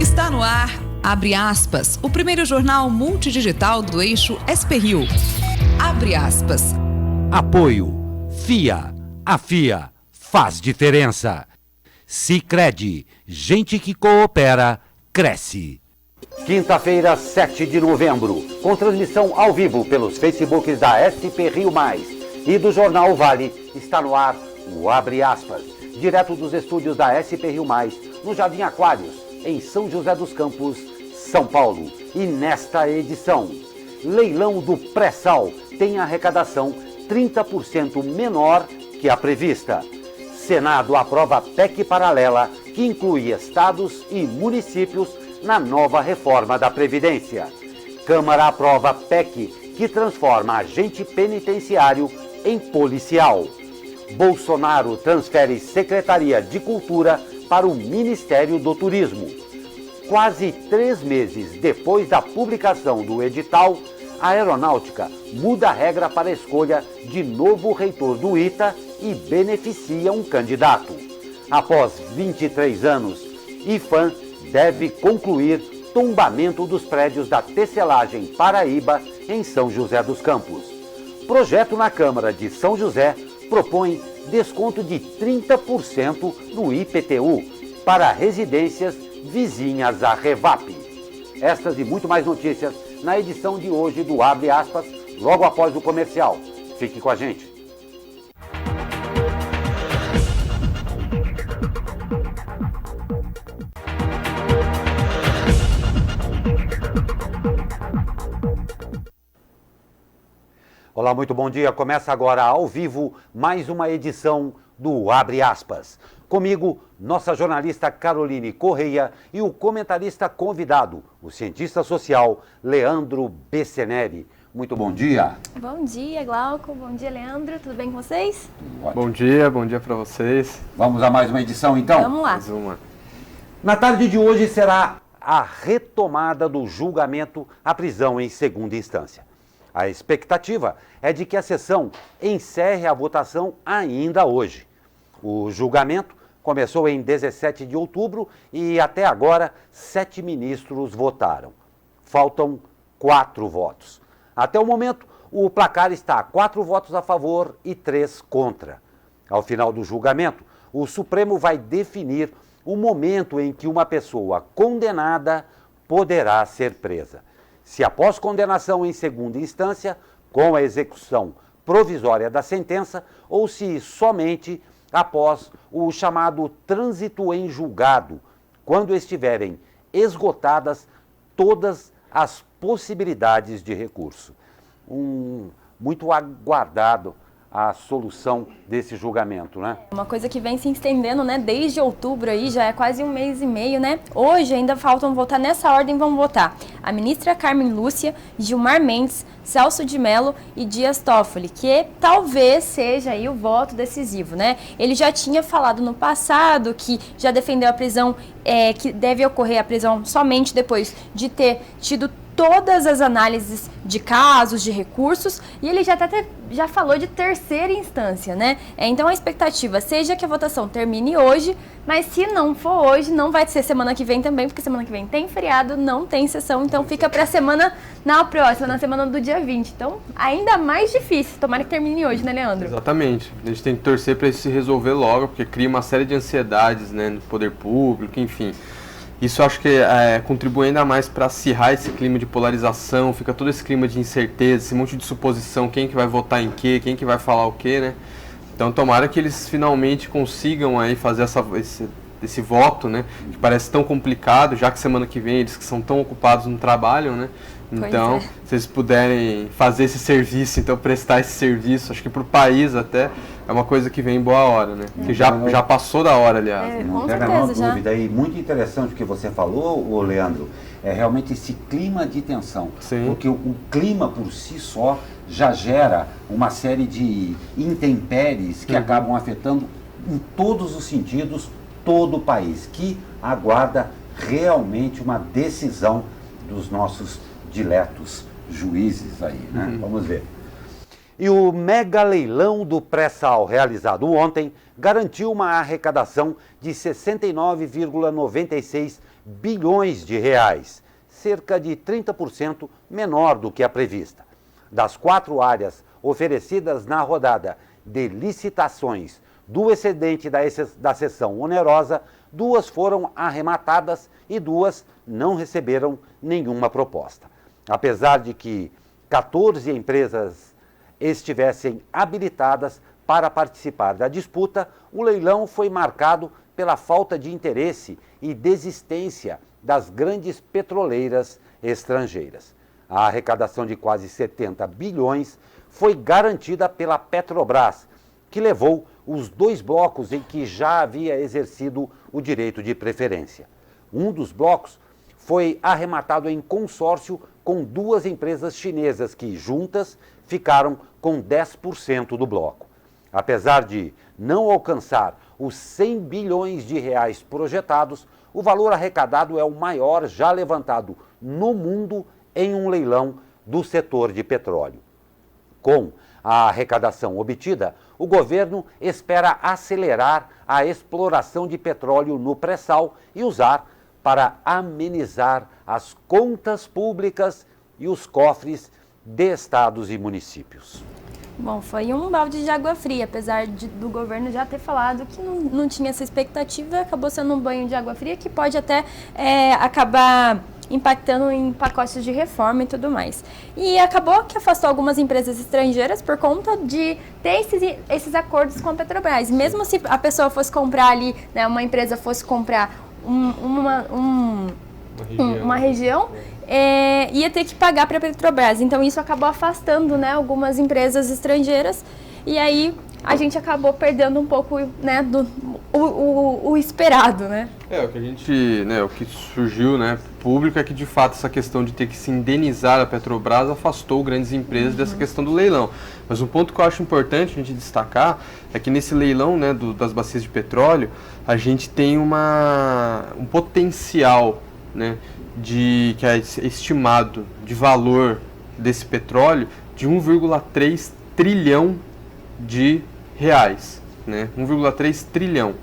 Está no ar, abre aspas, o primeiro jornal multidigital do eixo SP-Rio. Abre aspas. Apoio. FIA. A FIA faz diferença. Sicredi. Gente que coopera, cresce. Quinta-feira, 7 de novembro, com transmissão ao vivo pelos Facebooks da SP-Rio Mais e do Jornal Vale, está no ar o Abre Aspas, direto dos estúdios da SP-Rio Mais, no Jardim Aquários, em São José dos Campos, São Paulo. E nesta edição, leilão do pré-sal tem arrecadação 30% menor que a prevista. Senado aprova PEC paralela que inclui estados e municípios na nova reforma da Previdência. Câmara aprova PEC que transforma agente penitenciário em policial. Bolsonaro transfere Secretaria de Cultura para o Ministério do Turismo. Quase 3 meses depois da publicação do edital, a Aeronáutica muda a regra para a escolha de novo reitor do ITA e beneficia um candidato. Após 23 anos, IFAM deve concluir tombamento dos prédios da tecelagem Paraíba em São José dos Campos. Projeto na Câmara de São José propõe desconto de 30% no IPTU para residências vizinhas à Revap. Estas e muito mais notícias na edição de hoje do Abre Aspas, logo após o comercial. Fique com a gente. Olá, muito bom dia. Começa agora ao vivo mais uma edição do Abre Aspas. Comigo, nossa jornalista Caroline Correia e o comentarista convidado, o cientista social Leandro Besseneri. Muito bom dia. Bom dia, Glauco. Bom dia, Leandro. Tudo bem com vocês? Bom dia para vocês. Vamos a mais uma edição, então? Vamos lá. Mais uma. Na tarde de hoje será a retomada do julgamento à prisão em segunda instância. A expectativa é de que a sessão encerre a votação ainda hoje. O julgamento começou em 17 de outubro e até agora 7 ministros votaram. Faltam 4 votos. Até o momento, o placar está 4 votos a favor e 3 contra. Ao final do julgamento, o Supremo vai definir o momento em que uma pessoa condenada poderá ser presa. Se após condenação em segunda instância, com a execução provisória da sentença, ou se somente após o chamado trânsito em julgado, quando estiverem esgotadas todas as possibilidades de recurso. Muito aguardado a solução desse julgamento, né? Uma coisa que vem se estendendo, né, desde outubro aí, já é quase 1 mês e meio, né? Hoje ainda faltam votar, nessa ordem vão votar a ministra Carmen Lúcia, Gilmar Mendes, Celso de Mello e Dias Toffoli, que talvez seja aí o voto decisivo, né? Ele já tinha falado no passado que já defendeu a prisão, que deve ocorrer a prisão somente depois de ter tido todas as análises de casos, de recursos, e ele já falou de terceira instância, né? Então a expectativa seja que a votação termine hoje, mas se não for hoje, não vai ser semana que vem também, porque semana que vem tem feriado, não tem sessão, então fica para a semana na próxima, na semana do dia 20. Então, ainda mais difícil, tomara que termine hoje, né, Leandro? Exatamente. A gente tem que torcer para isso se resolver logo, porque cria uma série de ansiedades, né, no poder público, enfim. Isso eu acho que contribui ainda mais para acirrar esse clima de polarização, fica todo esse clima de incerteza, esse monte de suposição, quem que vai votar em quê, quem que vai falar o quê, né? Então tomara que eles finalmente consigam aí fazer esse voto, né? Que parece tão complicado, já que semana que vem eles que são tão ocupados no trabalho, né? Então, se eles puderem fazer esse serviço, então prestar esse serviço, acho que para o país até é uma coisa que vem em boa hora, né? Que já passou da hora, aliás. Não tem a menor dúvida. E muito interessante o que você falou, Leandro, é realmente esse clima de tensão. Sim. Porque o clima por si só já gera uma série de intempéries que acabam afetando em todos os sentidos todo o país, que aguarda realmente uma decisão dos nossos diletos juízes aí, né? Vamos ver. E o mega leilão do pré-sal realizado ontem garantiu uma arrecadação de 69,96 bilhões de reais, cerca de 30% menor do que a prevista. Das 4 áreas oferecidas na rodada de licitações do excedente da seção onerosa, 2 foram arrematadas e 2 não receberam nenhuma proposta. Apesar de que 14 empresas estivessem habilitadas para participar da disputa, o leilão foi marcado pela falta de interesse e desistência das grandes petroleiras estrangeiras. A arrecadação de quase 70 bilhões foi garantida pela Petrobras, que levou os 2 blocos em que já havia exercido o direito de preferência. Um dos blocos foi arrematado em consórcio com 2 empresas chinesas que, juntas, ficaram com 10% do bloco. Apesar de não alcançar os 100 bilhões de reais projetados, o valor arrecadado é o maior já levantado no mundo em um leilão do setor de petróleo. Com a arrecadação obtida, o governo espera acelerar a exploração de petróleo no pré-sal e usar para amenizar as contas públicas e os cofres de estados e municípios. Bom, foi um balde de água fria, apesar do governo já ter falado que não tinha essa expectativa, acabou sendo um banho de água fria que pode até acabar impactando em pacotes de reforma e tudo mais. E acabou que afastou algumas empresas estrangeiras por conta de ter esses acordos com a Petrobras. Mesmo se a pessoa fosse comprar ali, né, uma empresa fosse comprar uma região, ia ter que pagar para a Petrobras. Então isso acabou afastando, né, algumas empresas estrangeiras e aí a gente acabou perdendo um pouco, né, o esperado, né? O que a gente, né, o que surgiu, né, público é que de fato essa questão de ter que se indenizar a Petrobras afastou grandes empresas dessa questão do leilão. Mas um ponto que eu acho importante a gente destacar é que nesse leilão, né, das bacias de petróleo, a gente tem um potencial, né, que é estimado de valor desse petróleo de 1,3 trilhão de reais, né? 1,3 trilhão.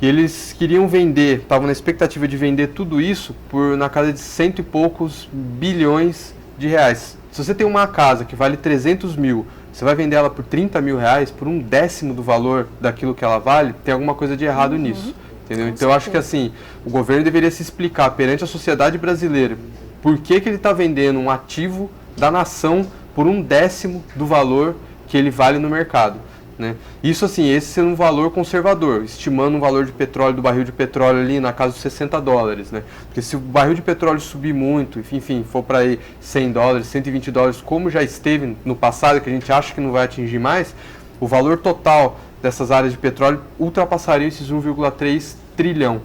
E eles queriam vender, estavam na expectativa de vender tudo isso na casa de 100 e poucos bilhões de reais. Se você tem uma casa que vale 300 mil, você vai vender ela por 30 mil reais, por 1/10 do valor daquilo que ela vale, tem alguma coisa de errado nisso. Entendeu? Então eu acho que assim, o governo deveria se explicar perante a sociedade brasileira por que ele está vendendo um ativo da nação por 1/10 do valor que ele vale no mercado. Né? Isso assim, esse sendo um valor conservador, estimando um valor de petróleo, do barril de petróleo ali na casa dos $60, né? Porque se o barril de petróleo subir muito, enfim, for para aí $100, $120, como já esteve no passado, que a gente acha que não vai atingir mais, o valor total dessas áreas de petróleo ultrapassaria esses 1,3 trilhão.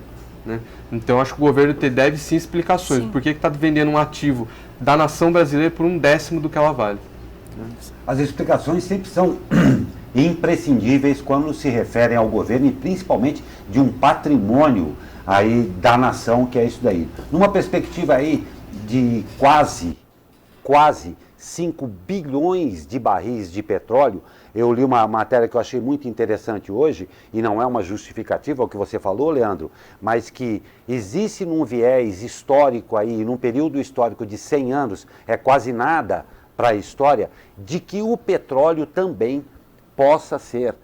Né? Então acho que o governo deve sim explicações. Sim. Por que está vendendo um ativo da nação brasileira por 1/10 do que ela vale? As explicações sempre são imprescindíveis quando se referem ao governo e principalmente de um patrimônio aí da nação, que é isso daí. Numa perspectiva aí de quase 5 bilhões de barris de petróleo, eu li uma matéria que eu achei muito interessante hoje, e não é uma justificativa ao que você falou, Leandro, mas que existe num viés histórico aí, num período histórico de 100 anos, é quase nada para a história, de que o petróleo também possa ser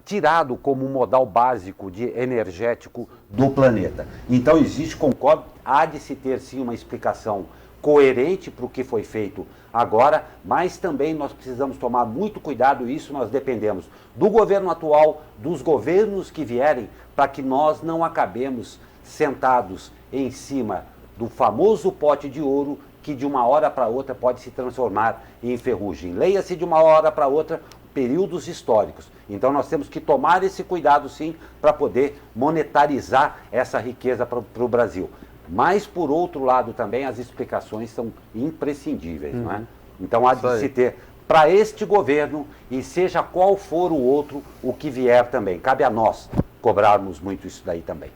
tirado como um modal básico energético do planeta. Então existe, concordo, há de se ter sim uma explicação coerente para o que foi feito agora, mas também nós precisamos tomar muito cuidado, e isso nós dependemos do governo atual, dos governos que vierem, para que nós não acabemos sentados em cima do famoso pote de ouro que de uma hora para outra pode se transformar em ferrugem. Leia-se de uma hora para outra períodos históricos. Então nós temos que tomar esse cuidado sim para poder monetarizar essa riqueza para o Brasil. Mas, por outro lado, também as explicações são imprescindíveis. Não é? Então há de se ter para este governo, e seja qual for o outro, o que vier também. Cabe a nós cobrarmos muito isso daí também.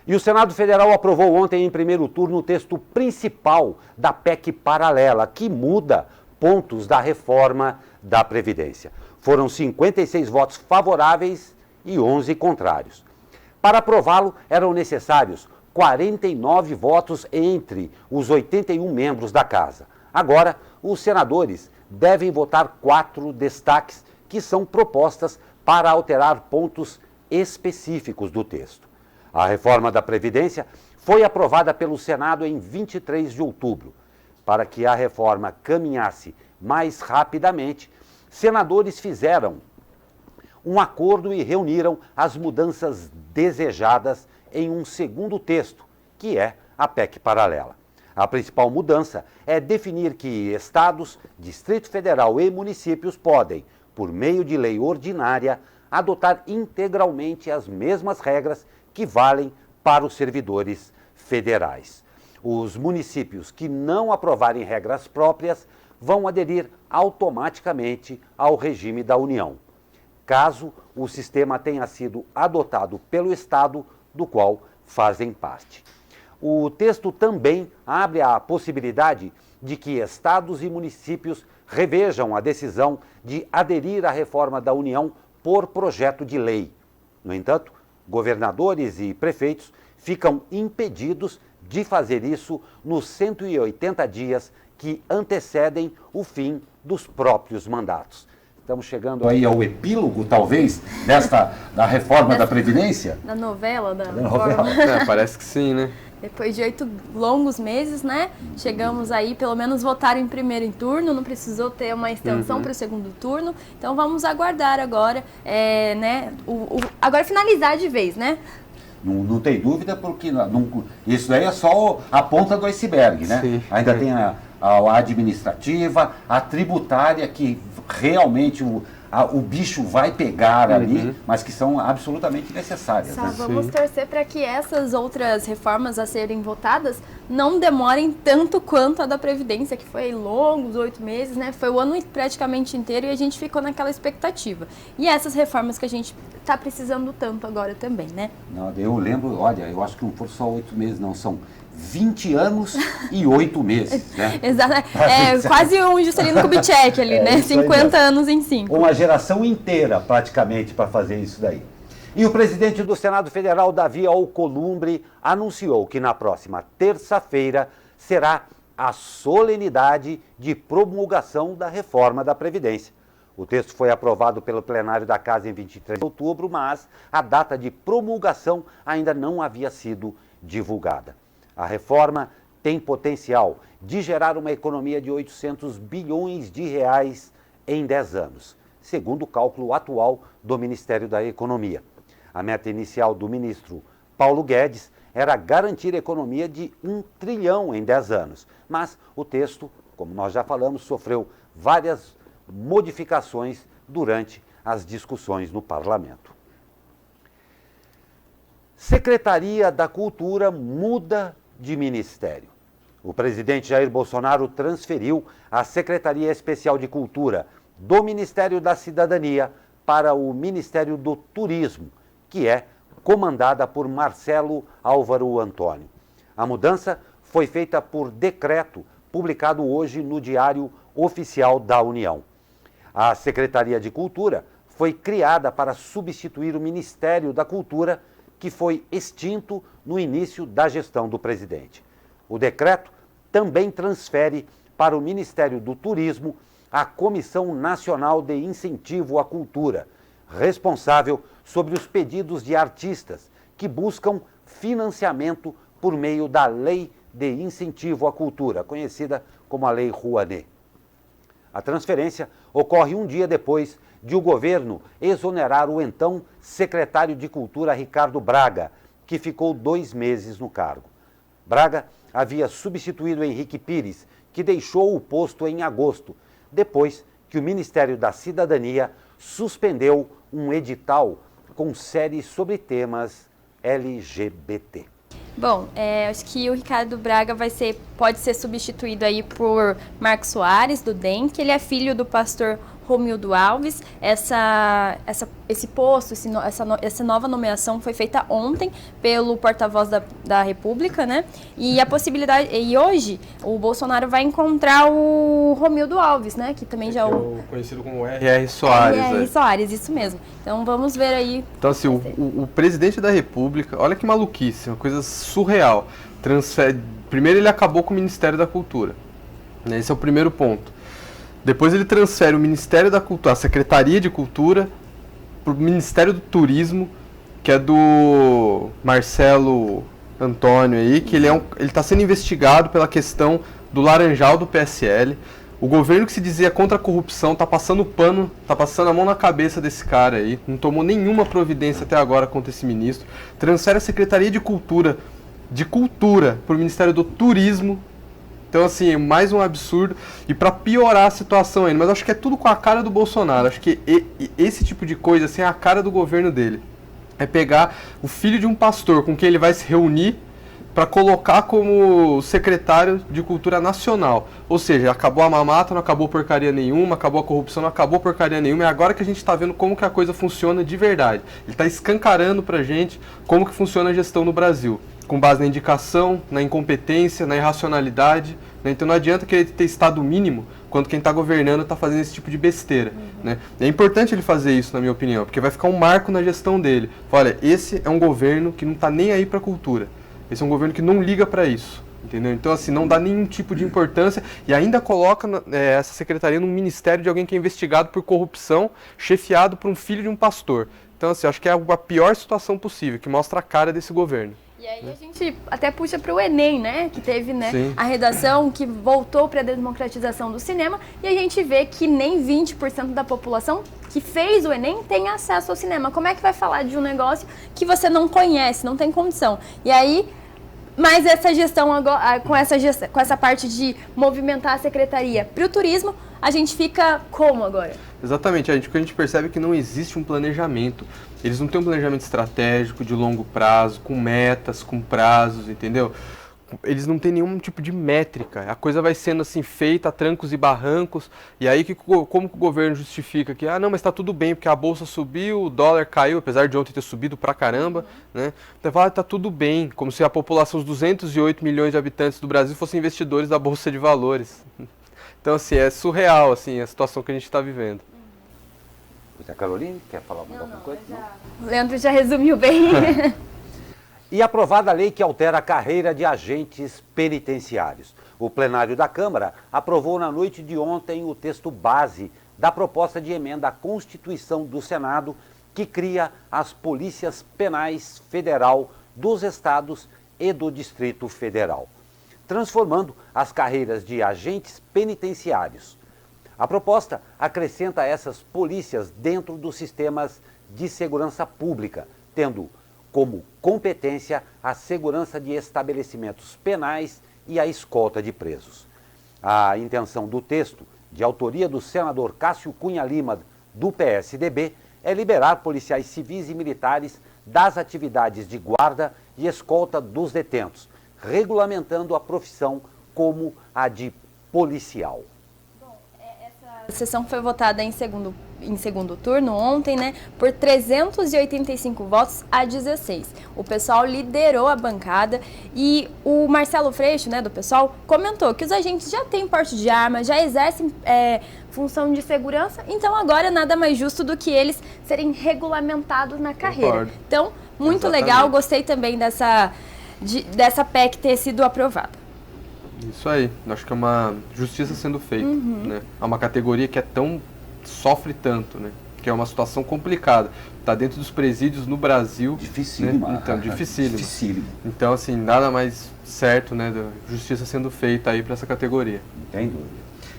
E o Senado Federal aprovou ontem, em primeiro turno, o texto principal da PEC paralela, que muda pontos da reforma da Previdência. Foram 56 votos favoráveis e 11 contrários. Para aprová-lo, eram necessários 49 votos entre os 81 membros da Casa. Agora, os senadores devem votar 4 destaques, que são propostas para alterar pontos específicos do texto. A reforma da Previdência foi aprovada pelo Senado em 23 de outubro. Para que a reforma caminhasse mais rapidamente, senadores fizeram um acordo e reuniram as mudanças desejadas em um segundo texto, que é a PEC paralela. A principal mudança é definir que estados, Distrito Federal e municípios podem, por meio de lei ordinária, adotar integralmente as mesmas regras que valem para os servidores federais. Os municípios que não aprovarem regras próprias vão aderir automaticamente ao regime da União, caso o sistema tenha sido adotado pelo estado do qual fazem parte. O texto também abre a possibilidade de que estados e municípios revejam a decisão de aderir à reforma da União por projeto de lei. No entanto, governadores e prefeitos ficam impedidos de fazer isso nos 180 dias que antecedem o fim dos próprios mandatos. Estamos chegando aí ao epílogo, talvez, da reforma da Previdência? Da novela, da novela. reforma. Parece que sim, né? Depois de 8 longos meses, né? Chegamos aí, pelo menos votaram em primeiro turno, não precisou ter uma extensão para o segundo turno. Então vamos aguardar agora, né? Agora finalizar de vez, né? Não tem dúvida, porque isso daí é só a ponta do iceberg, né? Sim. Ainda tem a administrativa, a tributária, que realmente o bicho vai pegar ali, mas que são absolutamente necessárias. Só Né? vamos torcer para que essas outras reformas a serem votadas não demorem tanto quanto a da Previdência, que foi longos 8 meses, né? Foi o ano praticamente inteiro e a gente ficou naquela expectativa. E essas reformas que a gente está precisando tanto agora também, né? Não, eu lembro, olha, eu acho que não foram só 8 meses, não, são 20 anos e 8 meses, né? Exato, quase um Juscelino Kubitschek ali, né? 50 anos em 5. Uma geração inteira, praticamente, para fazer isso daí. E o presidente do Senado Federal, Davi Alcolumbre, anunciou que na próxima terça-feira será a solenidade de promulgação da reforma da Previdência. O texto foi aprovado pelo plenário da Casa em 23 de outubro, mas a data de promulgação ainda não havia sido divulgada. A reforma tem potencial de gerar uma economia de 800 bilhões de reais em 10 anos, segundo o cálculo atual do Ministério da Economia. A meta inicial do ministro Paulo Guedes era garantir a economia de 1 trilhão em 10 anos, mas o texto, como nós já falamos, sofreu várias modificações durante as discussões no parlamento. Secretaria da Cultura muda de ministério. O presidente Jair Bolsonaro transferiu a Secretaria Especial de Cultura do Ministério da Cidadania para o Ministério do Turismo, que é comandada por Marcelo Álvaro Antônio. A mudança foi feita por decreto publicado hoje no Diário Oficial da União. A Secretaria de Cultura foi criada para substituir o Ministério da Cultura, que foi extinto no início da gestão do presidente. O decreto também transfere para o Ministério do Turismo a Comissão Nacional de Incentivo à Cultura, responsável sobre os pedidos de artistas que buscam financiamento por meio da Lei de Incentivo à Cultura, conhecida como a Lei Rouanet. A transferência ocorre um dia depois de o governo exonerar o então secretário de Cultura Ricardo Braga, que ficou 2 meses no cargo. Braga havia substituído Henrique Pires, que deixou o posto em agosto, depois que o Ministério da Cidadania suspendeu um edital com série sobre temas LGBT. Bom, acho que o Ricardo Braga pode ser substituído aí por Marcos Soares, do DEM, que ele é filho do pastor Romildo Alves. Esse posto, essa nova nomeação foi feita ontem pelo porta-voz da República, né? E a possibilidade... E hoje o Bolsonaro vai encontrar o Romildo Alves, né? Que também já... Conhecido como R.R. Soares. R.R. Soares, isso mesmo. Então vamos ver aí. Então assim, o presidente da República, olha que maluquice, uma coisa surreal. Primeiro ele acabou com o Ministério da Cultura. Né? Esse é o primeiro ponto. Depois ele transfere o Ministério da Cultura, a Secretaria de Cultura, para o Ministério do Turismo, que é do Marcelo Antônio aí, que ele está sendo investigado pela questão do Laranjal do PSL. O governo que se dizia contra a corrupção está passando pano, está passando a mão na cabeça desse cara aí, não tomou nenhuma providência até agora contra esse ministro. Transfere a Secretaria de Cultura para o Ministério do Turismo. Então, assim, mais um absurdo. E para piorar a situação ainda, mas acho que é tudo com a cara do Bolsonaro. Acho que esse tipo de coisa, assim, é a cara do governo dele. É pegar o filho de um pastor com quem ele vai se reunir para colocar como secretário de Cultura Nacional. Ou seja, acabou a mamata, não acabou porcaria nenhuma, acabou a corrupção, não acabou porcaria nenhuma. É agora que a gente está vendo como que a coisa funciona de verdade. Ele está escancarando para a gente como que funciona a gestão no Brasil. Com base na indicação, na incompetência, na irracionalidade. Né? Então não adianta querer ter estado mínimo quando quem está governando está fazendo esse tipo de besteira. Né? É importante ele fazer isso, na minha opinião, porque vai ficar um marco na gestão dele. Olha, esse é um governo que não está nem aí para a cultura. Esse é um governo que não liga para isso. Entendeu? Então, assim, não dá nenhum tipo de importância e ainda coloca essa secretaria num ministério de alguém que é investigado por corrupção, chefiado por um filho de um pastor. Então, assim, acho que é a pior situação possível, que mostra a cara desse governo. E aí a gente até puxa para o Enem, né? Que teve, né, a redação que voltou para a democratização do cinema e a gente vê que nem 20% da população que fez o Enem tem acesso ao cinema. Como é que vai falar de um negócio que você não conhece, não tem condição? E aí, mas essa gestão agora, com essa parte de movimentar a secretaria para o turismo, a gente fica como agora? Exatamente, o que a gente percebe é que não existe um planejamento. Eles não têm um planejamento estratégico de longo prazo, com metas, com prazos, entendeu? Eles não têm nenhum tipo de métrica. A coisa vai sendo assim feita a trancos e barrancos. E aí como que o governo justifica que, não, mas está tudo bem, porque a bolsa subiu, o dólar caiu, apesar de ontem ter subido pra caramba, né? Então fala, tá tudo bem, como se a população, os 208 milhões de habitantes do Brasil fossem investidores da Bolsa de Valores. Então, assim, é surreal, assim, a situação que a gente está vivendo. A Caroline, quer falar alguma coisa? O Leandro já resumiu bem. E aprovada a lei que altera a carreira de agentes penitenciários. O plenário da Câmara aprovou na noite de ontem o texto base da proposta de emenda à Constituição do Senado, que cria as Polícias Penais Federal dos Estados e do Distrito Federal, transformando as carreiras de agentes penitenciários. A proposta acrescenta essas polícias dentro dos sistemas de segurança pública, tendo como competência a segurança de estabelecimentos penais e a escolta de presos. A intenção do texto, de autoria do senador Cássio Cunha Lima, do PSDB, é liberar policiais civis e militares das atividades de guarda e escolta dos detentos, regulamentando a profissão como a de policial. A sessão foi votada em segundo turno ontem, né, por 385 votos a 16. O PSOL liderou a bancada e o Marcelo Freixo, né, do PSOL, comentou que os agentes já têm porte de arma, já exercem função de segurança, então agora nada mais justo do que eles serem regulamentados na carreira. Concordo. Então, muito Exatamente. legal, gostei também dessa PEC ter sido aprovada. Isso aí, acho que é uma justiça sendo feita, né? É uma categoria que sofre tanto, né? Que é uma situação complicada. Está dentro dos presídios no Brasil. Dificílimo. Né? Então, dificílimo. Dificílimo. Então, assim, nada mais certo, né? Da justiça sendo feita aí para essa categoria. Não tem dúvida.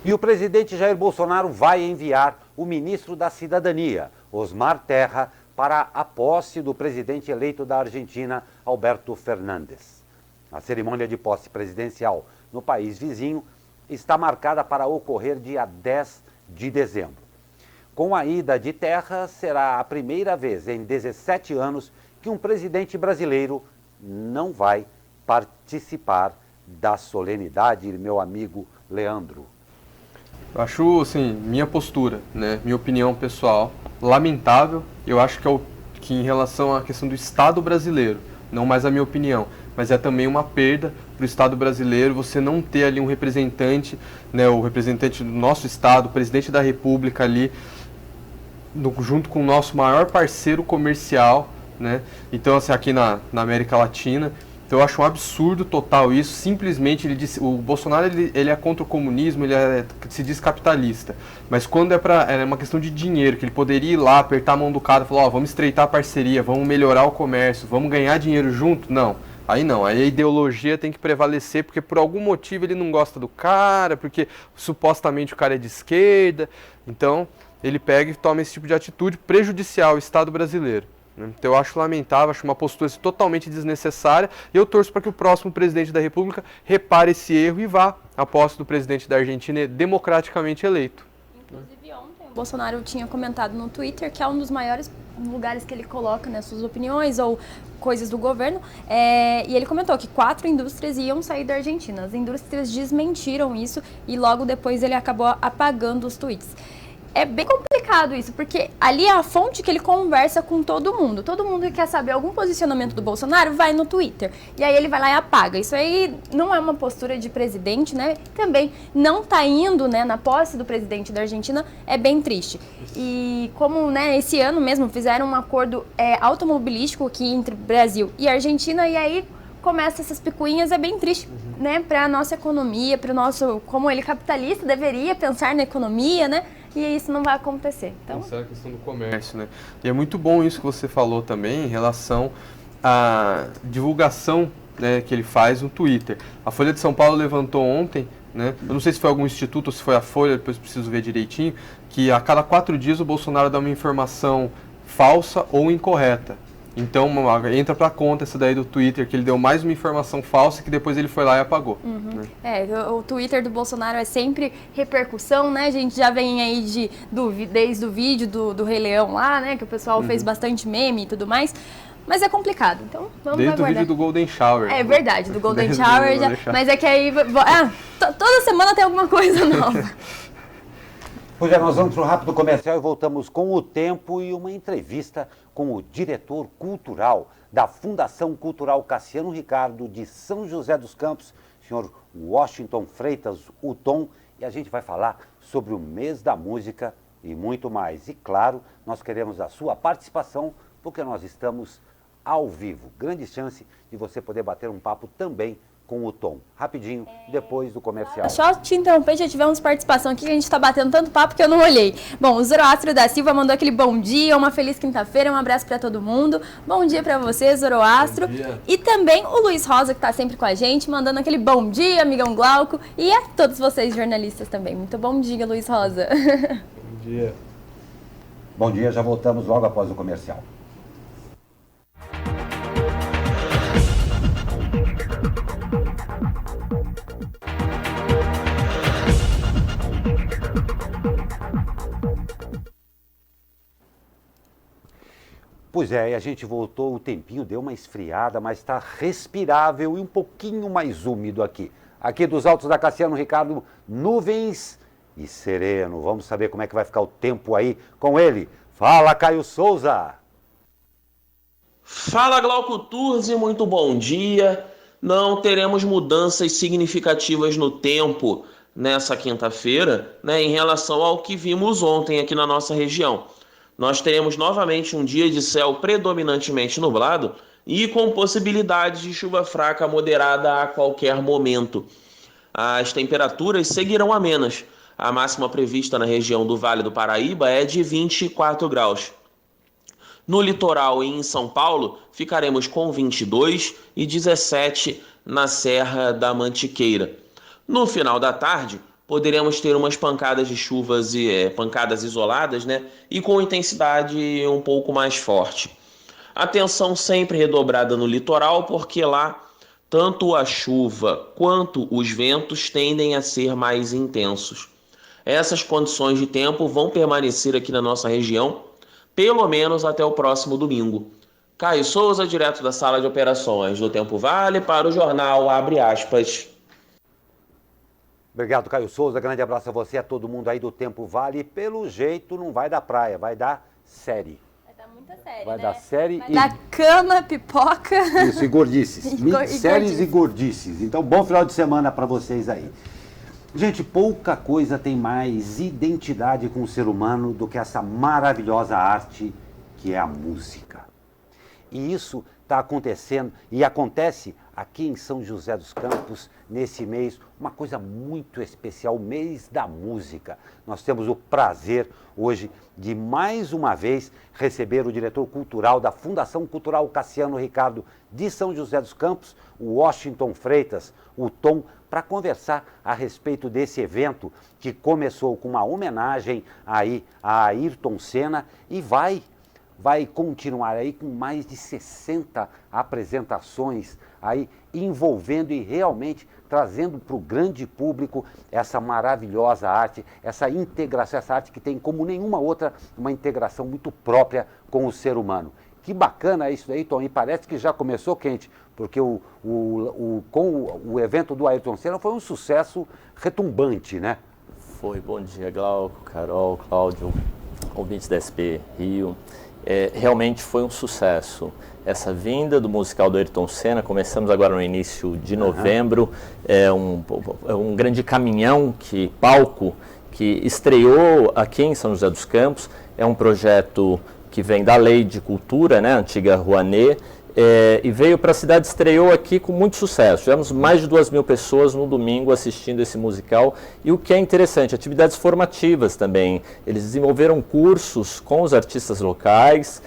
E o presidente Jair Bolsonaro vai enviar o ministro da Cidadania, Osmar Terra, para a posse do presidente eleito da Argentina, Alberto Fernandes. A cerimônia de posse presidencial no país vizinho está marcada para ocorrer dia 10 de dezembro. Com a ida de Terra, será a primeira vez em 17 anos que um presidente brasileiro não vai participar da solenidade, meu amigo Leandro. Eu acho, assim, minha postura, né, minha opinião pessoal, lamentável. Eu acho que em relação à questão do Estado brasileiro, não mais a minha opinião, mas é também uma perda para o Estado brasileiro você não ter ali um representante, né, o representante do nosso Estado, o presidente da República ali, junto com o nosso maior parceiro comercial, né? Então, assim, aqui na América Latina. Então, eu acho um absurdo total isso. Simplesmente, o Bolsonaro ele é contra o comunismo, se diz capitalista. Mas quando é uma questão de dinheiro, que ele poderia ir lá, apertar a mão do cara e falar, vamos estreitar a parceria, vamos melhorar o comércio, vamos ganhar dinheiro junto? Não. Aí não, aí a ideologia tem que prevalecer, porque por algum motivo ele não gosta do cara, porque supostamente o cara é de esquerda. Então, ele pega e toma esse tipo de atitude prejudicial ao Estado brasileiro. Então eu acho lamentável, acho uma postura totalmente desnecessária e eu torço para que o próximo presidente da República repare esse erro e vá à posse do presidente da Argentina democraticamente eleito. Inclusive ontem o Bolsonaro tinha comentado no Twitter que é um dos maiores lugares que ele coloca, né, suas opiniões ou coisas do governo, e ele comentou que 4 indústrias iam sair da Argentina. As indústrias desmentiram isso e logo depois ele acabou apagando os tweets. É bem complicado isso, porque ali é a fonte que ele conversa com todo mundo. Todo mundo que quer saber algum posicionamento do Bolsonaro vai no Twitter. E aí ele vai lá e apaga. Isso aí não é uma postura de presidente, né? Também não tá indo, né, na posse do presidente da Argentina, é bem triste. E como, né, esse ano mesmo fizeram um acordo automobilístico aqui entre Brasil e Argentina, e aí começa essas picuinhas, é bem triste, né, para a nossa economia, para o nosso, como ele capitalista deveria pensar na economia, né? E isso não vai acontecer. Então, essa é a questão do comércio, né? E é muito bom isso que você falou também em relação à divulgação, né, que ele faz no Twitter. A Folha de São Paulo levantou ontem, né? Eu não sei se foi algum instituto ou se foi a Folha, depois preciso ver direitinho, que a cada 4 dias o Bolsonaro dá uma informação falsa ou incorreta. Então entra pra conta essa daí do Twitter, que ele deu mais uma informação falsa que depois ele foi lá e apagou. Né? O Twitter do Bolsonaro é sempre repercussão, né? A gente já vem aí desde o vídeo do Rei Leão lá, né? Que o pessoal fez bastante meme e tudo mais. Mas é complicado, então vamos desde aguardar. O vídeo do Golden Shower. É verdade, do Golden Shower. Mas é que aí... toda semana tem alguma coisa nova. Pois é, nós vamos para um rápido comercial e voltamos com o tempo e uma entrevista com o diretor cultural da Fundação Cultural Cassiano Ricardo de São José dos Campos, senhor Washington Freitas, o Tom, e a gente vai falar sobre o mês da música e muito mais. E claro, nós queremos a sua participação, porque nós estamos ao vivo. Grande chance de você poder bater um papo também com o Tom. Rapidinho, depois do comercial. Só te interromper, já tivemos participação aqui, que a gente está batendo tanto papo que eu não olhei. Bom, o Zoroastro da Silva mandou aquele bom dia, uma feliz quinta-feira, um abraço para todo mundo. Bom dia para você, Zoroastro. E também o Luiz Rosa, que está sempre com a gente, mandando aquele bom dia, amigão Glauco. E a todos vocês, jornalistas também. Muito bom dia, Luiz Rosa. Bom dia. Bom dia, já voltamos logo após o comercial. Pois é, e a gente voltou, o tempinho deu uma esfriada, mas está respirável e um pouquinho mais úmido aqui. Aqui dos altos da Cassiano Ricardo, nuvens e sereno. Vamos saber como é que vai ficar o tempo aí com ele. Fala, Caio Souza! Fala, Glauco Turzi, muito bom dia. Não teremos mudanças significativas no tempo nessa quinta-feira, né, em relação ao que vimos ontem aqui na nossa região. Nós teremos novamente um dia de céu predominantemente nublado e com possibilidade de chuva fraca moderada a qualquer momento. As temperaturas seguirão amenas. A máxima prevista na região do Vale do Paraíba é de 24 graus. No litoral e em São Paulo, ficaremos com 22 e 17 na Serra da Mantiqueira. No final da tarde, poderemos ter umas pancadas de chuvas e pancadas isoladas, né? E com intensidade um pouco mais forte. Atenção sempre redobrada no litoral, porque lá tanto a chuva quanto os ventos tendem a ser mais intensos. Essas condições de tempo vão permanecer aqui na nossa região, pelo menos até o próximo domingo. Caio Souza, direto da sala de operações do Tempo Vale, para o jornal Abre Aspas. Obrigado, Caio Souza. Grande abraço a você, a todo mundo aí do Tempo Vale. E pelo jeito não vai dar praia, vai dar série. Vai dar muita série, Vai né? dar série Vai dar cama, pipoca. Isso, e gordices. Séries gordices. e gordices. Então, bom final de semana para vocês aí. Gente, pouca coisa tem mais identidade com o ser humano do que essa maravilhosa arte que é a música. E isso está acontecendo e acontece aqui em São José dos Campos, nesse mês, uma coisa muito especial, o mês da música. Nós temos o prazer hoje de mais uma vez receber o diretor cultural da Fundação Cultural Cassiano Ricardo de São José dos Campos, o Washington Freitas, o Tom, para conversar a respeito desse evento que começou com uma homenagem aí a Ayrton Senna e vai continuar aí com mais de 60 apresentações aí envolvendo e realmente trazendo para o grande público essa maravilhosa arte, essa integração, essa arte que tem como nenhuma outra uma integração muito própria com o ser humano. Que bacana isso daí, Tom, e parece que já começou quente, porque com o evento do Ayrton Senna foi um sucesso retumbante, né? Foi. Bom dia, Glauco, Carol, Cláudio, ouvintes da SP Rio. Realmente foi um sucesso. Essa vinda do musical do Ayrton Senna, começamos agora no início de novembro, é um grande caminhão, palco, que estreou aqui em São José dos Campos. É um projeto que vem da Lei de Cultura, né, antiga Rouanet, e veio para a cidade, estreou aqui com muito sucesso. Tivemos mais de 2.000 pessoas no domingo assistindo esse musical. E o que é interessante, atividades formativas também. Eles desenvolveram cursos com os artistas locais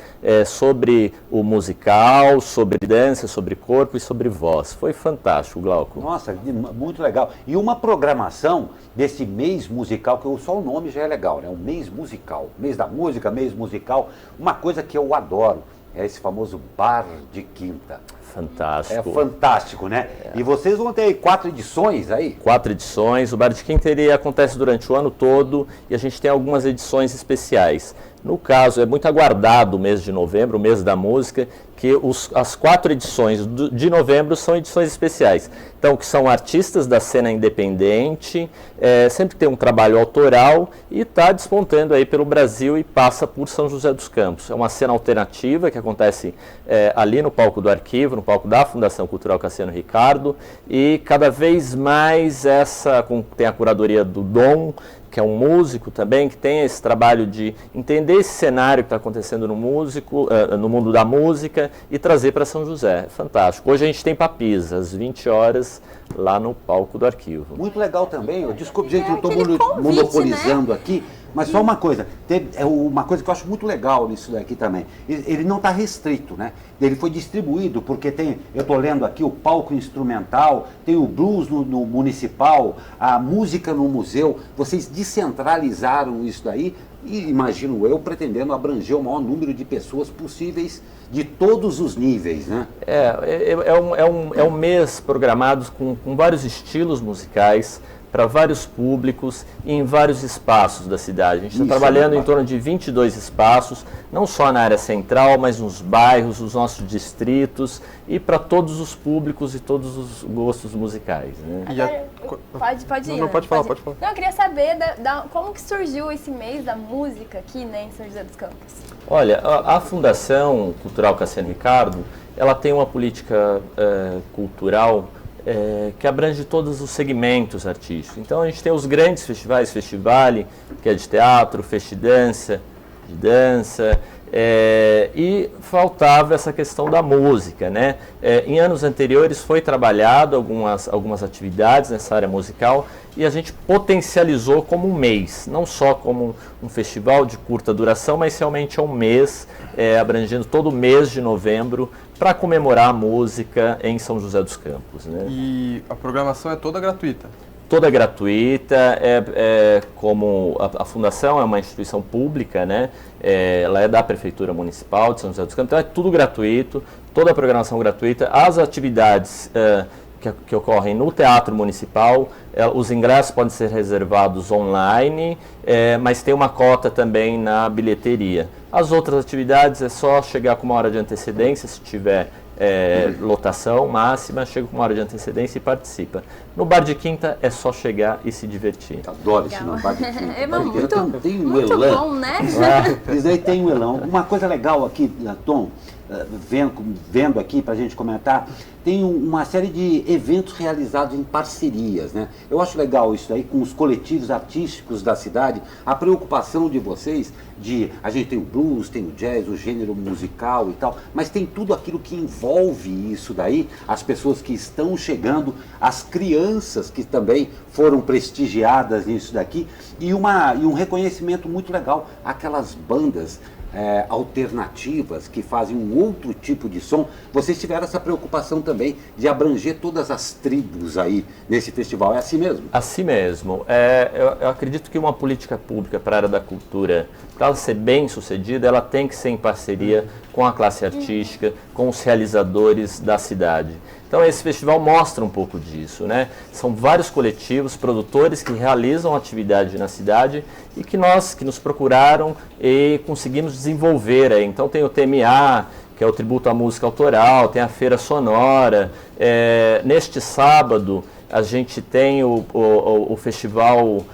sobre o musical, sobre dança, sobre corpo e sobre voz. Foi fantástico, Glauco. Nossa, muito legal. E uma programação desse mês musical, que só o nome já é legal, né? Um mês musical, mês da música, mês musical. Uma coisa que eu adoro é esse famoso bar de quinta. Fantástico. É fantástico, né? E vocês vão ter 4 edições aí? 4 edições. O bar de quinta acontece durante o ano todo e a gente tem algumas edições especiais. No caso, é muito aguardado o mês de novembro, o mês da música, que as 4 edições de novembro são edições especiais. Então, que são artistas da cena independente, sempre tem um trabalho autoral e está despontando aí pelo Brasil e passa por São José dos Campos. É uma cena alternativa que acontece ali no palco do Arquivo, no palco da Fundação Cultural Cassiano Ricardo, e cada vez mais tem a curadoria do Dom, que é um músico também, que tem esse trabalho de entender esse cenário que está acontecendo no mundo da música e trazer para São José. É fantástico. Hoje a gente tem Papis, às 20 horas, lá no palco do Arquivo. Muito legal também. Desculpe, gente, eu estou monopolizando, né, aqui, mas só uma coisa. Uma coisa que eu acho muito legal nisso daqui também. Ele não está restrito, né? Ele foi distribuído, porque eu estou lendo aqui o palco instrumental, tem o blues no municipal, a música no museu. Vocês descentralizaram isso daí e, imagino eu, pretendendo abranger o maior número de pessoas possíveis de todos os níveis, né? É um mês programado com vários estilos musicais, para vários públicos e em vários espaços da cidade. A gente está trabalhando em torno de 22 espaços, não só na área central, mas nos bairros, nos nossos distritos e para todos os públicos e todos os gostos musicais, né? Pode ir. Não, pode falar. Não, eu queria saber como que surgiu esse mês da música aqui, né, em São José dos Campos. Olha, a Fundação Cultural Cassiano Ricardo, ela tem uma política cultural que abrange todos os segmentos artísticos. Então a gente tem os grandes festivais, Festivale, que é de teatro, Festidança, de dança, e faltava essa questão da música, né? Em anos anteriores foi trabalhado algumas atividades nessa área musical e a gente potencializou como um mês, não só como um festival de curta duração, mas realmente é um mês, abrangendo todo o mês de novembro, para comemorar a música em São José dos Campos, né? E a programação é toda gratuita? Toda gratuita, como a Fundação é uma instituição pública, né? Ela é da Prefeitura Municipal de São José dos Campos, então é tudo gratuito, toda a programação gratuita, as atividades que ocorrem no Teatro Municipal, os ingressos podem ser reservados online, mas tem uma cota também na bilheteria. As outras atividades é só chegar com uma hora de antecedência, se tiver lotação máxima, chega com uma hora de antecedência e participa. No bar de quinta é só chegar e se divertir. Adoro esse bar de quinta. É muito, tem um muito elan. bom, né? Isso aí tem um elan. Uma coisa legal aqui, Tom, vendo aqui para a gente comentar, tem uma série de eventos realizados em parcerias, né? Eu acho legal isso aí com os coletivos artísticos da cidade, a preocupação de vocês a gente tem o blues, tem o jazz, o gênero musical e tal, mas tem tudo aquilo que envolve isso daí, as pessoas que estão chegando, as crianças que também foram prestigiadas nisso daqui, e um reconhecimento muito legal, aquelas bandas alternativas que fazem um outro tipo de som. Vocês tiveram essa preocupação também de abranger todas as tribos aí nesse festival, é assim mesmo? Assim mesmo. Eu acredito que uma política pública para a área da cultura, para ela ser bem sucedida, ela tem que ser em parceria com a classe artística, com os realizadores da cidade. Então esse festival mostra um pouco disso, né? São vários coletivos, produtores que realizam atividade na cidade e que nos procuraram e conseguimos desenvolver. Então tem o TMA, que é o Tributo à Música Autoral, tem a Feira Sonora. Neste sábado a gente tem o Festival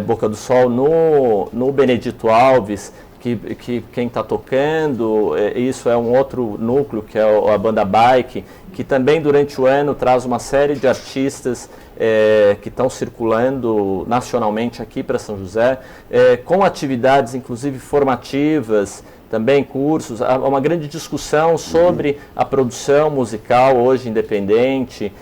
Boca do Sol no Benedito Alves, que quem está tocando, isso é um outro núcleo, que é a banda Bike, que também durante o ano traz uma série de artistas que estão circulando nacionalmente aqui para São José, com atividades inclusive formativas, também cursos, há uma grande discussão sobre a produção musical hoje independente,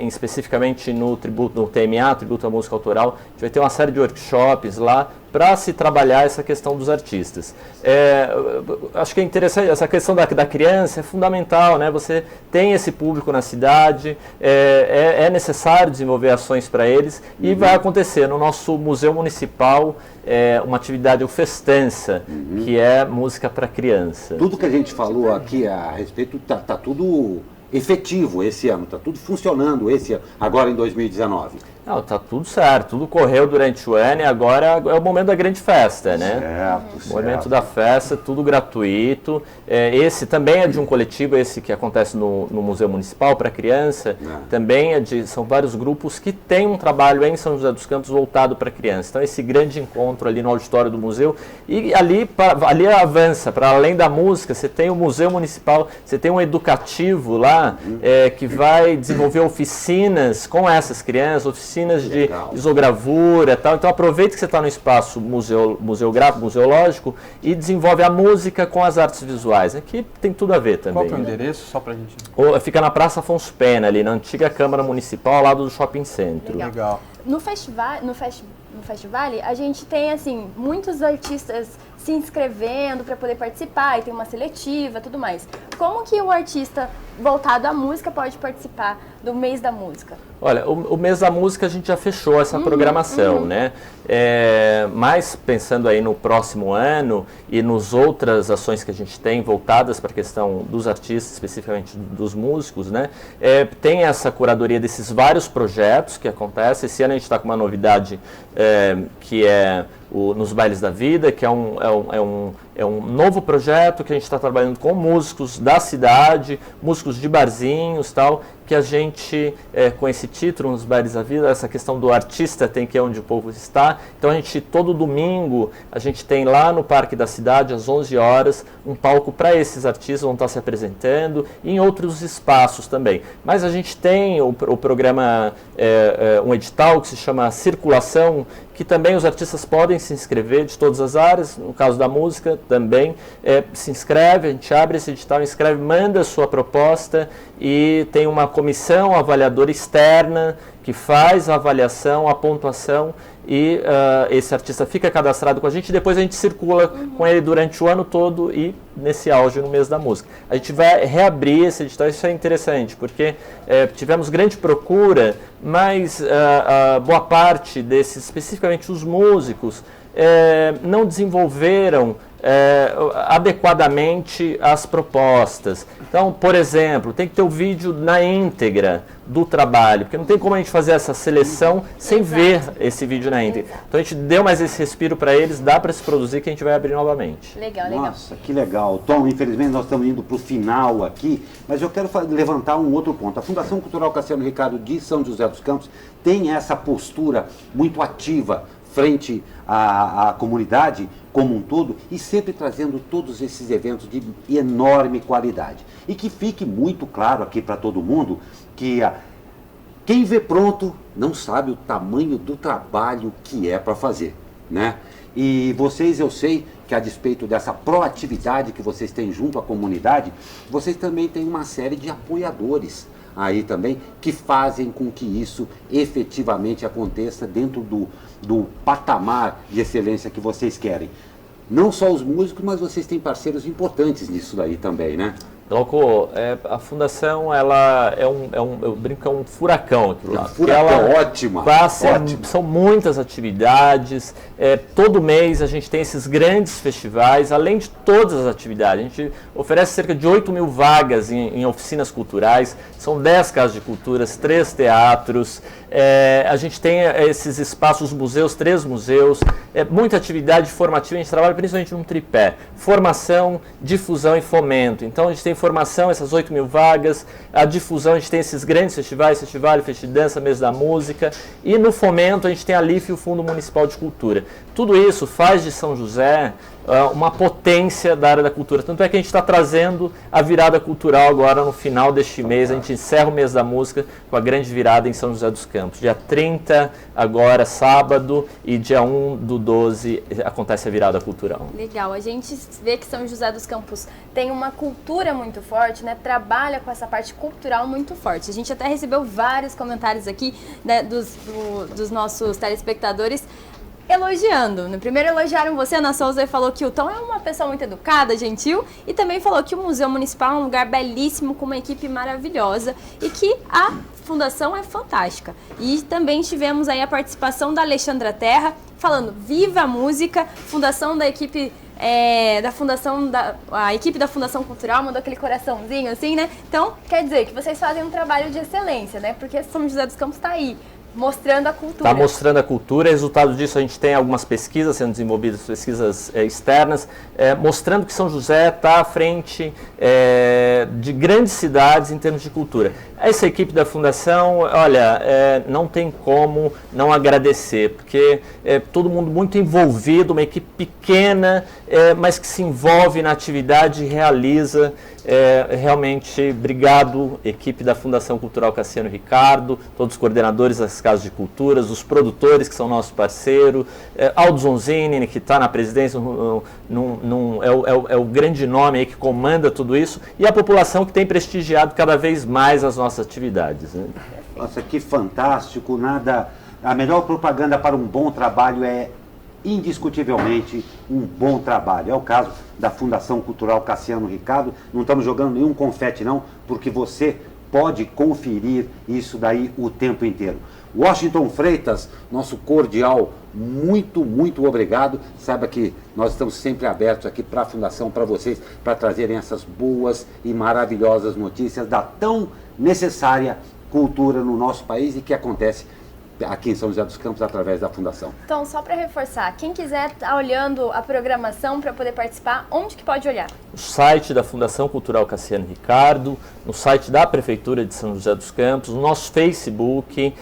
especificamente no TMA, Tributo à Música Autoral. A gente vai ter uma série de workshops lá para se trabalhar essa questão dos artistas. Acho que é interessante, essa questão da criança é fundamental, né? Você tem esse público na cidade, é necessário desenvolver ações para eles, e vai acontecer no nosso Museu Municipal uma atividade, o Festança, que é música para criança. Tudo que a gente falou aqui a respeito, tá tudo efetivo esse ano, está tudo funcionando agora em 2019. Não, tá tudo certo, tudo correu durante o ano e agora é o momento da grande festa, né? Certo. O momento da festa, tudo gratuito. Esse também é de um coletivo, esse que acontece no Museu Municipal para criança, também são vários grupos que têm um trabalho em São José dos Campos voltado para criança. Então esse grande encontro ali no auditório do museu, e ali avança, para além da música, você tem o Museu Municipal, você tem um educativo lá, que vai desenvolver oficinas com essas crianças, oficinas de isogravura e tal. Então aproveita que você está no espaço museográfico, museológico, e desenvolve a música com as artes visuais. Aqui tem tudo a ver também. Qual que é o endereço, só pra gente... Fica na Praça Afonso Pena, ali na antiga Câmara Municipal, ao lado do Shopping Centro. Legal. No festival, a gente tem assim muitos artistas se inscrevendo para poder participar, e tem uma seletiva, tudo mais. Como que o artista voltado à música pode participar do mês da música? Olha, o mês da música a gente já fechou essa programação, né? Mas pensando aí no próximo ano e nas outras ações que a gente tem voltadas para a questão dos artistas, especificamente dos músicos, né? Tem essa curadoria desses vários projetos que acontecem. Esse ano a gente está com uma novidade que é nos Bailes da Vida, que é um novo projeto que a gente está trabalhando com músicos da cidade, músicos de barzinhos, tal, que a gente, com esse título, nos Bailes da Vida, essa questão do artista tem que ir onde o povo está. Então a gente, todo domingo, a gente tem lá no Parque da Cidade, às 11 horas, um palco para esses artistas, vão estar se apresentando, e em outros espaços também. Mas a gente tem o programa, um edital que se chama Circulação, que também os artistas podem se inscrever de todas as áreas, no caso da música também, se inscreve, a gente abre esse edital, inscreve, manda a sua proposta, e tem uma comissão avaliadora externa que faz a avaliação, a pontuação, e esse artista fica cadastrado com a gente, e depois a gente circula com ele durante o ano todo e nesse auge no mês da música. A gente vai reabrir esse edital, isso é interessante, porque tivemos grande procura, mas boa parte desses, especificamente os músicos, não desenvolveram adequadamente as propostas. Então, por exemplo, tem que ter o vídeo na íntegra do trabalho, porque não tem como a gente fazer essa seleção sem ver esse vídeo na íntegra. Então a gente deu mais esse respiro para eles, dá para se produzir, que a gente vai abrir novamente. Legal. Nossa, que legal. Tom, infelizmente nós estamos indo para o final aqui, mas eu quero levantar um outro ponto. A Fundação Cultural Cassiano Ricardo de São José dos Campos tem essa postura muito ativa frente à comunidade como um todo e sempre trazendo todos esses eventos de enorme qualidade. E que fique muito claro aqui para todo mundo que quem vê pronto não sabe o tamanho do trabalho que é para fazer, né? E vocês, eu sei que a despeito dessa proatividade que vocês têm junto à comunidade, vocês também têm uma série de apoiadores aí também, que fazem com que isso efetivamente aconteça dentro do patamar de excelência que vocês querem. Não só os músicos, mas vocês têm parceiros importantes nisso daí também, né? Glauco, a fundação, ela eu brinco que é um furacão aquilo lá. Furacão, ótima. São muitas atividades, todo mês a gente tem esses grandes festivais, além de todas as atividades. A gente oferece cerca de 8.000 vagas em oficinas culturais, são 10 casas de culturas, 3 teatros, a gente tem esses espaços, museus, 3 museus, muita atividade formativa, a gente trabalha principalmente num tripé, formação, difusão e fomento. Então a gente tem formação, essas 8.000 vagas, a difusão, a gente tem esses grandes festivais, Festival, Festidança, Mês da Música, e no fomento a gente tem a LIF e o Fundo Municipal de Cultura. Tudo isso faz de São José uma potência da área da cultura. Tanto é que a gente está trazendo a virada cultural agora no final deste mês. A gente encerra o Mês da Música com a grande virada em São José dos Campos. Dia 30, agora sábado, e dia 1/12 acontece a virada cultural. Legal, a gente vê que São José dos Campos tem uma cultura muito forte, né? Trabalha com essa parte cultural muito forte. A gente até recebeu vários comentários aqui, né, dos nossos telespectadores elogiando. No primeiro elogiaram você, Ana Souza, e falou que o Tom é uma pessoa muito educada, gentil, e também falou que o Museu Municipal é um lugar belíssimo, com uma equipe maravilhosa, e que a fundação é fantástica. E também tivemos aí a participação da Alexandra Terra, falando viva a música, fundação da equipe... a equipe da Fundação Cultural mandou aquele coraçãozinho assim, né? Então, quer dizer que vocês fazem um trabalho de excelência, né? Porque São José dos Campos está aí, mostrando a cultura. Está mostrando a cultura. Resultado disso, a gente tem algumas pesquisas sendo desenvolvidas, pesquisas externas, mostrando que São José está à frente de grandes cidades em termos de cultura. Essa equipe da Fundação, olha, não tem como não agradecer, porque todo mundo muito envolvido, uma equipe pequena, mas que se envolve na atividade e realiza. Realmente, obrigado, equipe da Fundação Cultural Cassiano Ricardo, todos os coordenadores das casas de culturas, os produtores que são nosso parceiro, Aldo Zonzini, que está na presidência, é o grande nome aí que comanda tudo isso, e a população que tem prestigiado cada vez mais as nossas atividades, né? Nossa, que fantástico, nada... A melhor propaganda para um bom trabalho é indiscutivelmente um bom trabalho. É o caso da Fundação Cultural Cassiano Ricardo. Não estamos jogando nenhum confete não, porque você pode conferir isso daí o tempo inteiro. Washington Freitas, nosso cordial, muito, muito obrigado. Saiba que nós estamos sempre abertos aqui para a Fundação, para vocês, para trazerem essas boas e maravilhosas notícias da tão necessária cultura no nosso país e que acontece aqui em São José dos Campos através da Fundação. Então, só para reforçar, quem quiser estar olhando a programação para poder participar, onde que pode olhar? No site da Fundação Cultural Cassiano Ricardo, no site da Prefeitura de São José dos Campos, no nosso Facebook,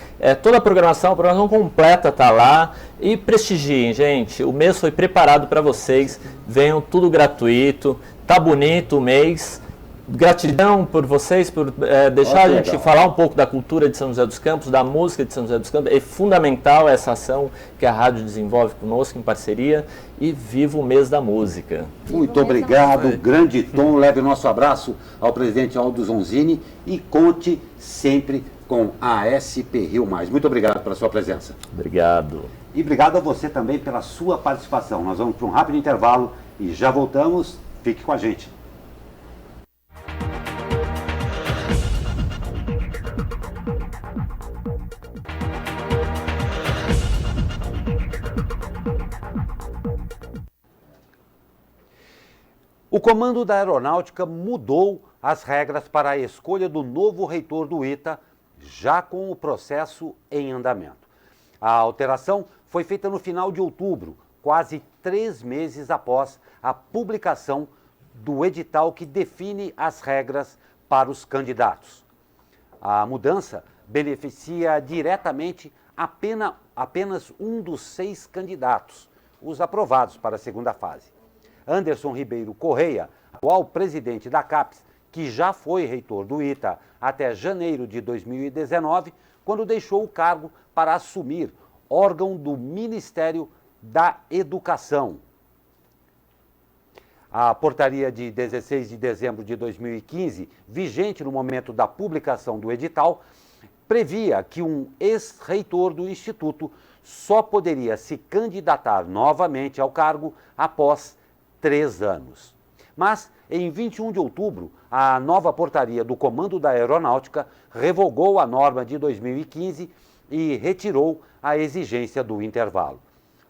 toda a programação completa está lá. E prestigiem, gente, o mês foi preparado para vocês, venham, tudo gratuito, tá bonito o mês. Gratidão por vocês, por deixar a gente falar um pouco da cultura de São José dos Campos, da música de São José dos Campos. É fundamental essa ação que a rádio desenvolve conosco em parceria, e viva o mês da música. Muito obrigado, grande Tom. Leve o nosso abraço ao presidente Aldo Zonzini e conte sempre com a SP Rio Mais. Muito obrigado pela sua presença. Obrigado. E obrigado a você também pela sua participação. Nós vamos para um rápido intervalo e já voltamos. Fique com a gente. O comando da Aeronáutica mudou as regras para a escolha do novo reitor do ITA, já com o processo em andamento. A alteração foi feita no final de outubro, quase 3 meses após a publicação do edital que define as regras para os candidatos. A mudança beneficia diretamente apenas um dos 6 candidatos, os aprovados para a segunda fase. Anderson Ribeiro Correia, atual presidente da CAPES, que já foi reitor do ITA até janeiro de 2019, quando deixou o cargo para assumir órgão do Ministério da Educação. A portaria de 16 de dezembro de 2015, vigente no momento da publicação do edital, previa que um ex-reitor do Instituto só poderia se candidatar novamente ao cargo após 3 anos. Mas, em 21 de outubro, a nova portaria do Comando da Aeronáutica revogou a norma de 2015 e retirou a exigência do intervalo.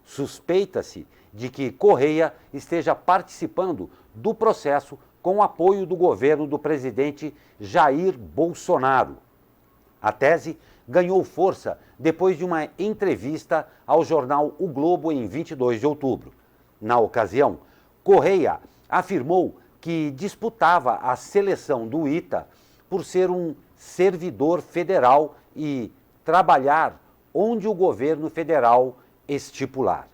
Suspeita-se de que Correia esteja participando do processo com o apoio do governo do presidente Jair Bolsonaro. A tese ganhou força depois de uma entrevista ao jornal O Globo em 22 de outubro. Na ocasião, Correia afirmou que disputava a seleção do ITA por ser um servidor federal e trabalhar onde o governo federal estipular.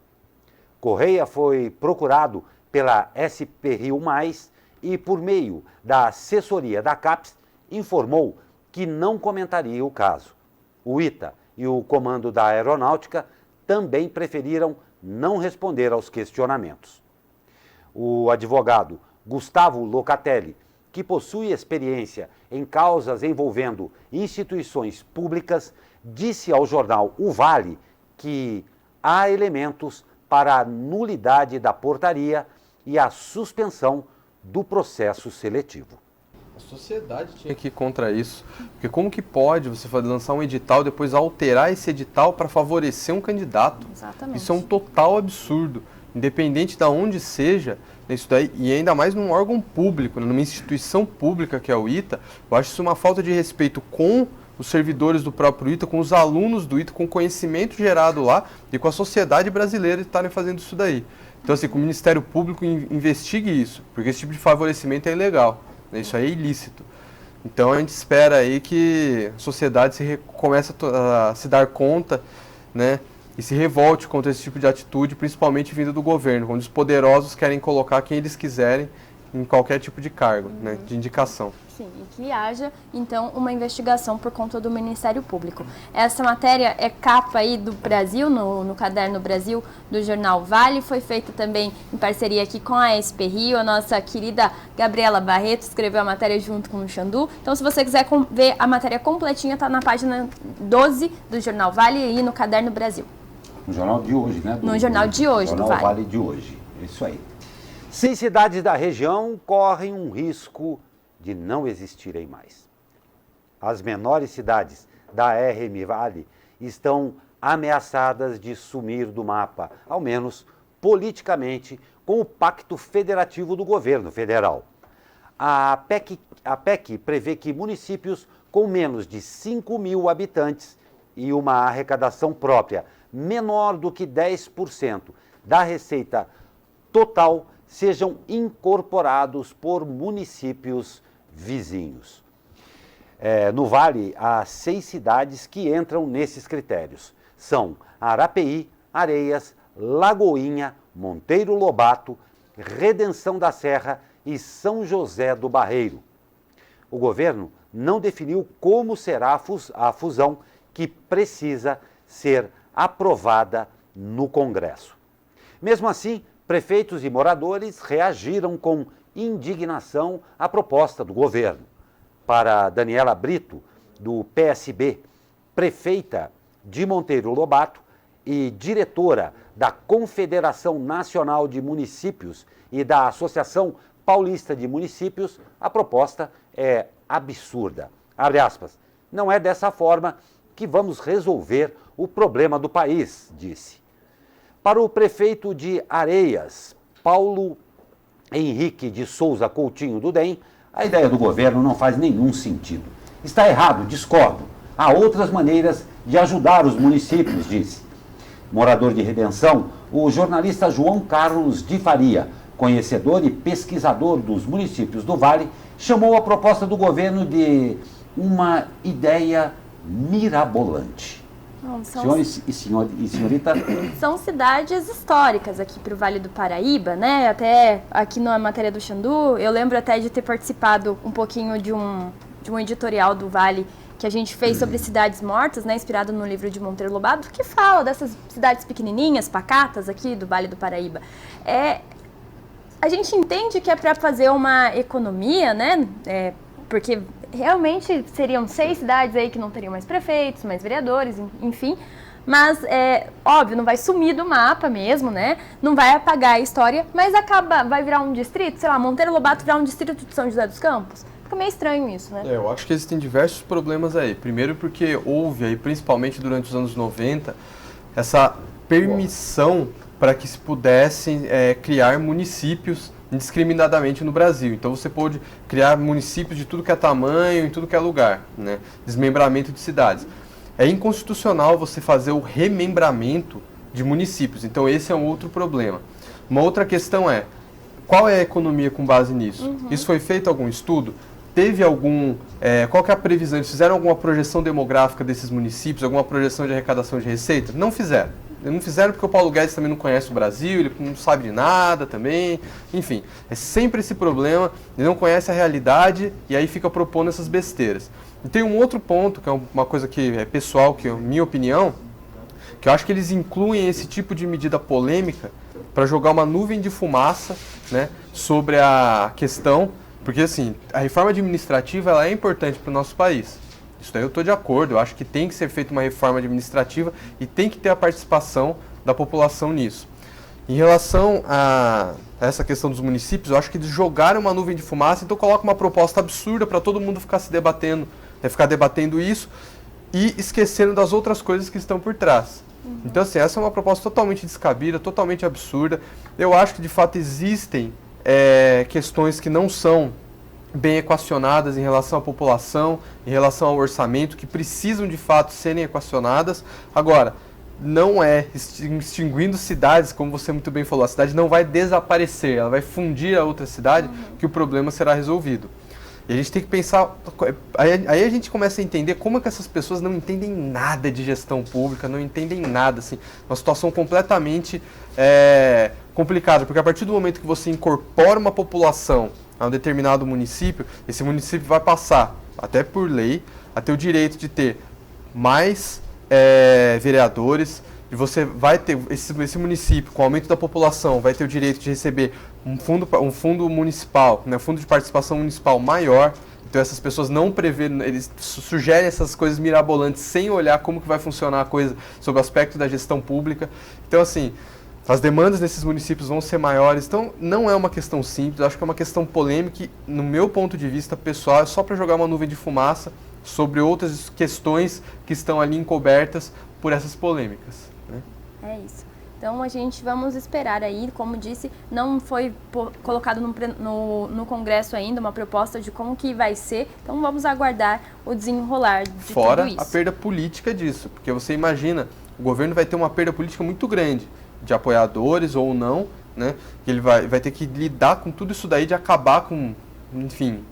Correia foi procurado pela SP Rio Mais e, por meio da assessoria da CAPES, informou que não comentaria o caso. O ITA e o comando da Aeronáutica também preferiram não responder aos questionamentos. O advogado Gustavo Locatelli, que possui experiência em causas envolvendo instituições públicas, disse ao jornal O Vale que há elementos para a nulidade da portaria e a suspensão do processo seletivo. A sociedade tinha que ir contra isso, porque como que pode você lançar um edital e depois alterar esse edital para favorecer um candidato? Exatamente. Isso é um total absurdo, independente de onde seja, isso daí, e ainda mais num órgão público, numa instituição pública que é o ITA. Eu acho isso uma falta de respeito com os servidores do próprio ITA, com os alunos do ITA, com o conhecimento gerado lá e com a sociedade brasileira de estarem fazendo isso daí. Então, assim, que o Ministério Público investigue isso, porque esse tipo de favorecimento é ilegal, né? Isso aí é ilícito. Então, a gente espera aí que a sociedade comece a se dar conta, né, e se revolte contra esse tipo de atitude, principalmente vindo do governo, quando os poderosos querem colocar quem eles quiserem em qualquer tipo de cargo, né, de indicação. Sim, e que haja, então, uma investigação por conta do Ministério Público. Essa matéria é capa aí do Brasil, no Caderno Brasil, do jornal Vale, foi feita também em parceria aqui com a SP Rio, a nossa querida Gabriela Barreto escreveu a matéria junto com o Xandu. Então, se você quiser ver a matéria completinha, está na página 12 do jornal Vale e no Caderno Brasil. No jornal de hoje, né? No jornal de hoje, do Vale de hoje, isso aí. 6 cidades da região correm um risco de não existirem mais. As menores cidades da RM Vale estão ameaçadas de sumir do mapa, ao menos politicamente, com o pacto federativo do governo federal. A PEC prevê que municípios com menos de 5 mil habitantes e uma arrecadação própria menor do que 10% da receita total sejam incorporados por municípios vizinhos. No Vale, há 6 cidades que entram nesses critérios. São Arapeí, Areias, Lagoinha, Monteiro Lobato, Redenção da Serra e São José do Barreiro. O governo não definiu como será a fusão, que precisa ser aprovada no Congresso. Mesmo assim, prefeitos e moradores reagiram com indignação à proposta do governo. Para Daniela Brito, do PSB, prefeita de Monteiro Lobato e diretora da Confederação Nacional de Municípios e da Associação Paulista de Municípios, a proposta é absurda. Abre aspas, não é dessa forma que vamos resolver o problema do país, disse. Para o prefeito de Areias, Paulo Henrique de Souza Coutinho do DEM, a ideia do governo não faz nenhum sentido. Está errado, discordo. Há outras maneiras de ajudar os municípios, disse. Morador de Redenção, o jornalista João Carlos de Faria, conhecedor e pesquisador dos municípios do Vale, chamou a proposta do governo de uma ideia mirabolante. Senhores e senhorita... São cidades históricas aqui para o Vale do Paraíba, né? Até aqui na matéria do Xandu, eu lembro até de ter participado um pouquinho de um editorial do Vale que a gente fez sobre cidades mortas, né? Inspirado no livro de Monteiro Lobato, que fala dessas cidades pequenininhas, pacatas aqui do Vale do Paraíba. A gente entende que é para fazer uma economia, né? Porque realmente seriam 6 cidades aí que não teriam mais prefeitos, mais vereadores, enfim. Mas, óbvio, não vai sumir do mapa mesmo, né? Não vai apagar a história, mas vai virar um distrito, sei lá, Monteiro Lobato virar um distrito de São José dos Campos. Fica meio estranho isso, né? Eu acho que existem diversos problemas aí. Primeiro porque houve aí, principalmente durante os anos 90, essa permissão para que se pudessem criar municípios indiscriminadamente no Brasil. Então você pôde criar municípios de tudo que é tamanho, em tudo que é lugar, né? Desmembramento de cidades. É inconstitucional você fazer o remembramento de municípios. Então esse é um outro problema. Uma outra questão é, qual é a economia com base nisso? Isso foi feito algum estudo? Teve algum... qual que é a previsão? Eles fizeram alguma projeção demográfica desses municípios? Alguma projeção de arrecadação de receita? Não fizeram. Não fizeram porque o Paulo Guedes também não conhece o Brasil, ele não sabe de nada também. Enfim, é sempre esse problema, ele não conhece a realidade e aí fica propondo essas besteiras. E tem um outro ponto, que é uma coisa que é pessoal, que é minha opinião, que eu acho que eles incluem esse tipo de medida polêmica para jogar uma nuvem de fumaça, né, sobre a questão, porque assim, a reforma administrativa ela é importante para o nosso país. Isso daí eu estou de acordo, eu acho que tem que ser feita uma reforma administrativa e tem que ter a participação da população nisso. Em relação a essa questão dos municípios, eu acho que eles jogaram uma nuvem de fumaça, então coloca uma proposta absurda para todo mundo ficar se debatendo, ficar debatendo isso e esquecendo das outras coisas que estão por trás. Então assim, essa é uma proposta totalmente descabida, totalmente absurda. Eu acho que de fato existem questões que não são bem equacionadas em relação à população, em relação ao orçamento, que precisam de fato serem equacionadas. Agora, não é extinguindo cidades, como você muito bem falou, a cidade não vai desaparecer, ela vai fundir a outra cidade, que o problema será resolvido. E a gente tem que pensar, aí a gente começa a entender como é que essas pessoas não entendem nada de gestão pública, não entendem nada, assim, uma situação completamente complicada, porque a partir do momento que você incorpora uma população a um determinado município, esse município vai passar, até por lei, a ter o direito de ter mais vereadores, e você vai ter, esse município, com o aumento da população, vai ter o direito de receber um fundo municipal, né, fundo de participação municipal maior. Então essas pessoas não prevêem, eles sugerem essas coisas mirabolantes sem olhar como que vai funcionar a coisa sob o aspecto da gestão pública. Então assim, as demandas nesses municípios vão ser maiores, então não é uma questão simples, acho que é uma questão polêmica e, no meu ponto de vista pessoal, é só para jogar uma nuvem de fumaça sobre outras questões que estão ali encobertas por essas polêmicas. Né? É isso. Então a gente vamos esperar aí, como disse, não foi colocado no Congresso ainda uma proposta de como que vai ser, então vamos aguardar o desenrolar de tudo isso. Fora a perda política disso, porque você imagina, o governo vai ter uma perda política muito grande, de apoiadores ou não, né? Que ele vai ter que lidar com tudo isso daí, de acabar com, enfim,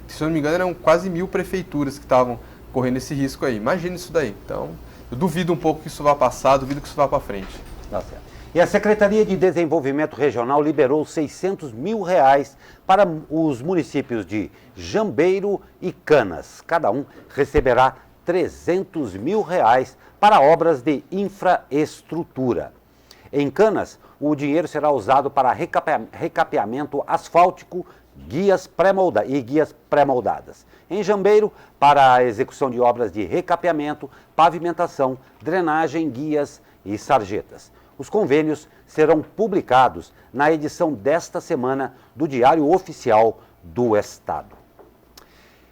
se eu não me engano eram quase 1000 prefeituras que estavam correndo esse risco aí. Imagina isso daí. Então, eu duvido um pouco que isso vá passar, duvido que isso vá para frente. Tá certo. E a Secretaria de Desenvolvimento Regional liberou R$600 mil para os municípios de Jambeiro e Canas. Cada um receberá R$300 mil para obras de infraestrutura. Em Canas, o dinheiro será usado para recapeamento asfáltico, guias pré-moldadas. Em Jambeiro, para a execução de obras de recapeamento, pavimentação, drenagem, guias e sarjetas. Os convênios serão publicados na edição desta semana do Diário Oficial do Estado.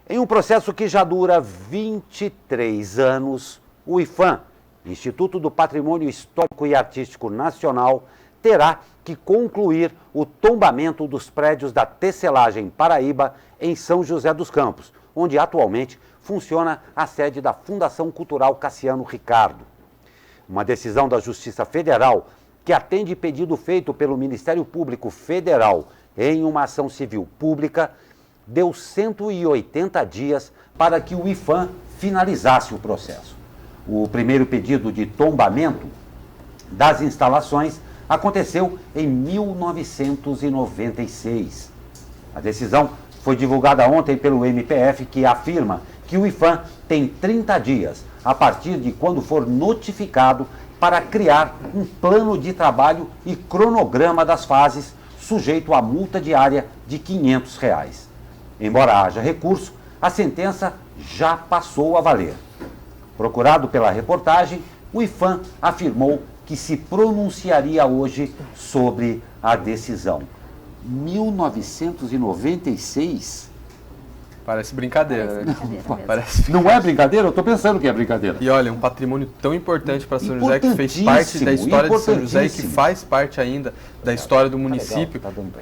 Em um processo que já dura 23 anos, o IPHAN, Instituto do Patrimônio Histórico e Artístico Nacional, terá que concluir o tombamento dos prédios da Tecelagem Paraíba em São José dos Campos, onde atualmente funciona a sede da Fundação Cultural Cassiano Ricardo. Uma decisão da Justiça Federal que atende pedido feito pelo Ministério Público Federal em uma ação civil pública deu 180 dias para que o IPHAN finalizasse o processo. O primeiro pedido de tombamento das instalações aconteceu em 1996. A decisão foi divulgada ontem pelo MPF, que afirma que o IPHAN tem 30 dias, a partir de quando for notificado, para criar um plano de trabalho e cronograma das fases, sujeito a multa diária de R$ 500. Embora haja recurso, a sentença já passou a valer. Procurado pela reportagem, o IPHAN afirmou que se pronunciaria hoje sobre a decisão. 1996? Parece brincadeira, né? Parece... Não é brincadeira? Eu estou pensando que é brincadeira. E olha, um patrimônio tão importante para São José, que fez parte da história de São José e que faz parte ainda da história do município,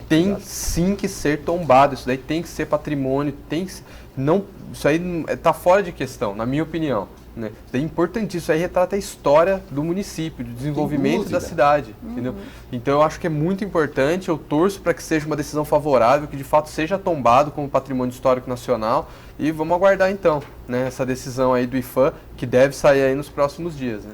tem sim que ser tombado. Isso daí tem que ser patrimônio, tem que... não, isso aí está fora de questão, na minha opinião. Né? Isso é importantíssimo, isso aí retrata a história do município, do desenvolvimento da cidade, entendeu? Então eu acho que é muito importante, eu torço para que seja uma decisão favorável, que de fato seja tombado como patrimônio histórico nacional, e vamos aguardar então, né, essa decisão aí do IPHAN, que deve sair aí nos próximos dias. Né?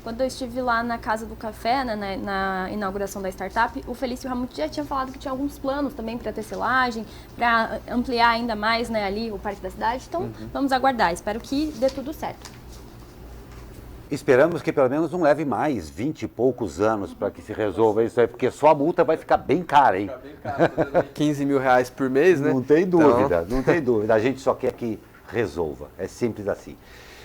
Quando eu estive lá na Casa do Café, né, na inauguração da startup, o Felício Ramute já tinha falado que tinha alguns planos também para tecelagem, para ampliar ainda mais, né, ali o Parque da Cidade. Então, vamos aguardar. Espero que dê tudo certo. Esperamos que pelo menos não leve mais 20 e poucos anos para que se resolva isso aí, porque só a multa vai ficar bem cara, hein? R$15 mil por mês, né? Não tem dúvida, não tem dúvida. A gente só quer que resolva. É simples assim.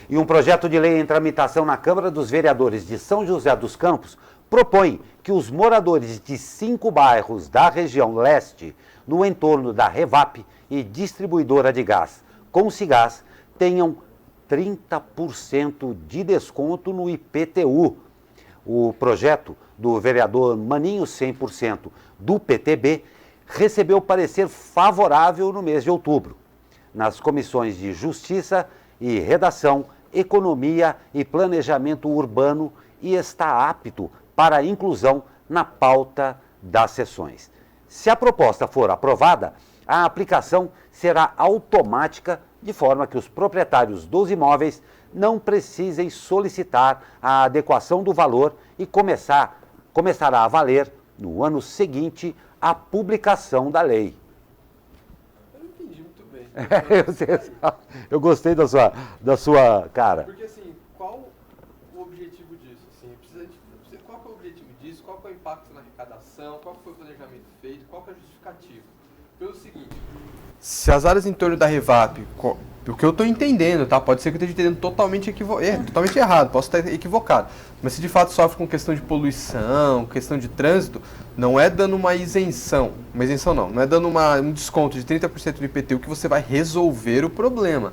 E um projeto de lei em tramitação na Câmara dos Vereadores de São José dos Campos propõe que os moradores de 5 bairros da região leste, no entorno da Revap e distribuidora de gás, Concigás, tenham 30% de desconto no IPTU. O projeto do vereador Maninho 100% do PTB recebeu parecer favorável no mês de outubro, nas comissões de Justiça e Redação, Economia e Planejamento Urbano, e está apto para a inclusão na pauta das sessões. Se a proposta for aprovada, a aplicação será automática, de forma que os proprietários dos imóveis não precisem solicitar a adequação do valor e começará a valer no ano seguinte à publicação da lei. Eu não entendi muito bem. Eu gostei da sua cara. Porque assim, qual o objetivo disso? Assim, qual que é o objetivo disso? Qual que é o impacto na arrecadação? Qual que foi o planejamento feito? Qual que é a justificativa? Pelo seguinte, se as áreas em torno da Revap, o que eu estou entendendo, tá? Pode ser que eu esteja entendendo totalmente totalmente errado, posso estar equivocado. Mas se de fato sofre com questão de poluição, questão de trânsito, não é dando uma isenção não é dando um desconto de 30% do IPTU que você vai resolver o problema.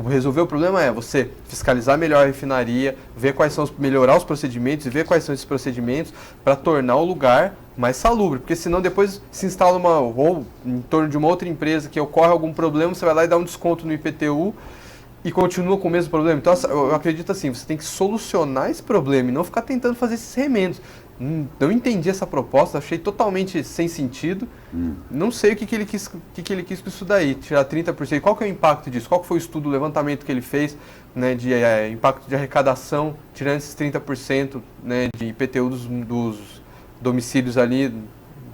Resolver o problema é você fiscalizar melhor a refinaria, melhorar os procedimentos e ver quais são esses procedimentos para tornar o lugar mais salubre, porque senão depois se instala ou em torno de uma outra empresa que ocorre algum problema, você vai lá e dá um desconto no IPTU e continua com o mesmo problema. Então eu acredito assim, você tem que solucionar esse problema e não ficar tentando fazer esses remendos. Não entendi essa proposta, achei totalmente sem sentido. Não sei o que ele quis com isso daí, tirar 30%. Qual que é o impacto disso? Qual que foi o estudo, o levantamento que ele fez, né, de impacto de arrecadação, tirando esses 30%, né, de IPTU dos domicílios ali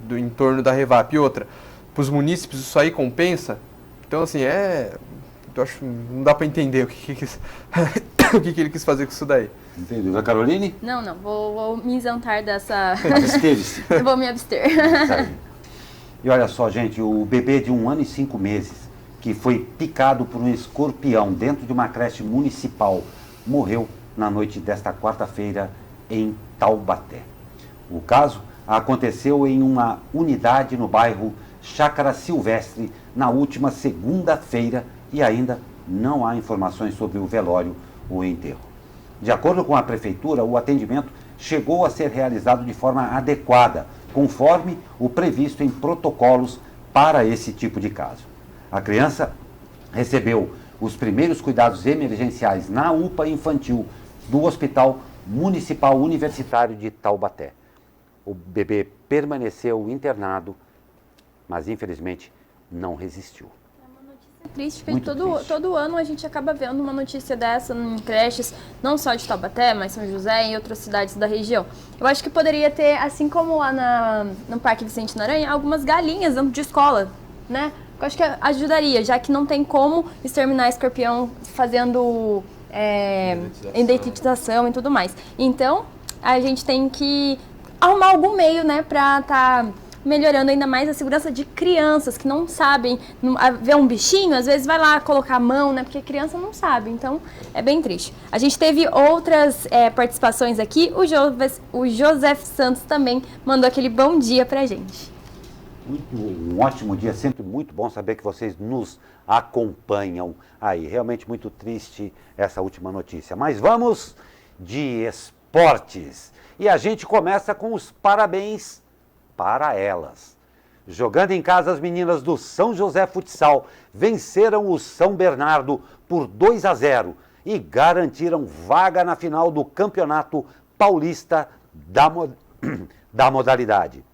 do entorno da Revap? E outra, para os munícipes isso aí compensa? Então assim, eu acho, não dá para entender o que ele quis fazer com isso daí. Entendeu? A Caroline? Não, vou me isentar dessa... Absteve-se. Vou me abster. E olha só, gente, o bebê de 1 ano e 5 meses, que foi picado por um escorpião dentro de uma creche municipal, morreu na noite desta quarta-feira em Taubaté. O caso aconteceu em uma unidade no bairro Chácara Silvestre na última segunda-feira e ainda não há informações sobre o velório ou enterro. De acordo com a prefeitura, o atendimento chegou a ser realizado de forma adequada, conforme o previsto em protocolos para esse tipo de caso. A criança recebeu os primeiros cuidados emergenciais na UPA infantil do Hospital Municipal Universitário de Taubaté. O bebê permaneceu internado, mas infelizmente não resistiu. É triste, porque todo ano a gente acaba vendo uma notícia dessa em creches, não só de Taubaté, mas São José e outras cidades da região. Eu acho que poderia ter, assim como lá no Parque Vicente Naranha, algumas galinhas dentro de escola, né? Eu acho que ajudaria, já que não tem como exterminar escorpião fazendo identificação e tudo mais. Então, a gente tem que arrumar algum meio, né, pra estar melhorando ainda mais a segurança de crianças que não sabem ver um bichinho, às vezes vai lá colocar a mão, né, porque criança não sabe, então é bem triste. A gente teve outras participações aqui, o Joseph Santos também mandou aquele bom dia pra gente. Um ótimo dia, sempre muito bom saber que vocês nos acompanham aí. Realmente muito triste essa última notícia. Mas vamos de esportes. E a gente começa com os parabéns para elas. Jogando em casa, as meninas do São José Futsal venceram o São Bernardo por 2-0 e garantiram vaga na final do Campeonato Paulista da modalidade.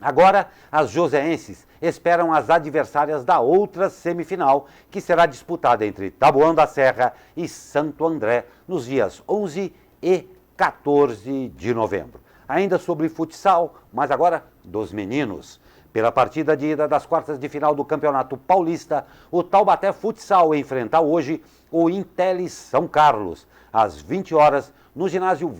Agora, as joseenses esperam as adversárias da outra semifinal, que será disputada entre Taboão da Serra e Santo André, nos dias 11 e 14 de novembro. Ainda sobre futsal, mas agora dos meninos. Pela partida de ida das quartas de final do Campeonato Paulista, o Taubaté Futsal enfrenta hoje o Intelli São Carlos, às 20 horas, no ginásio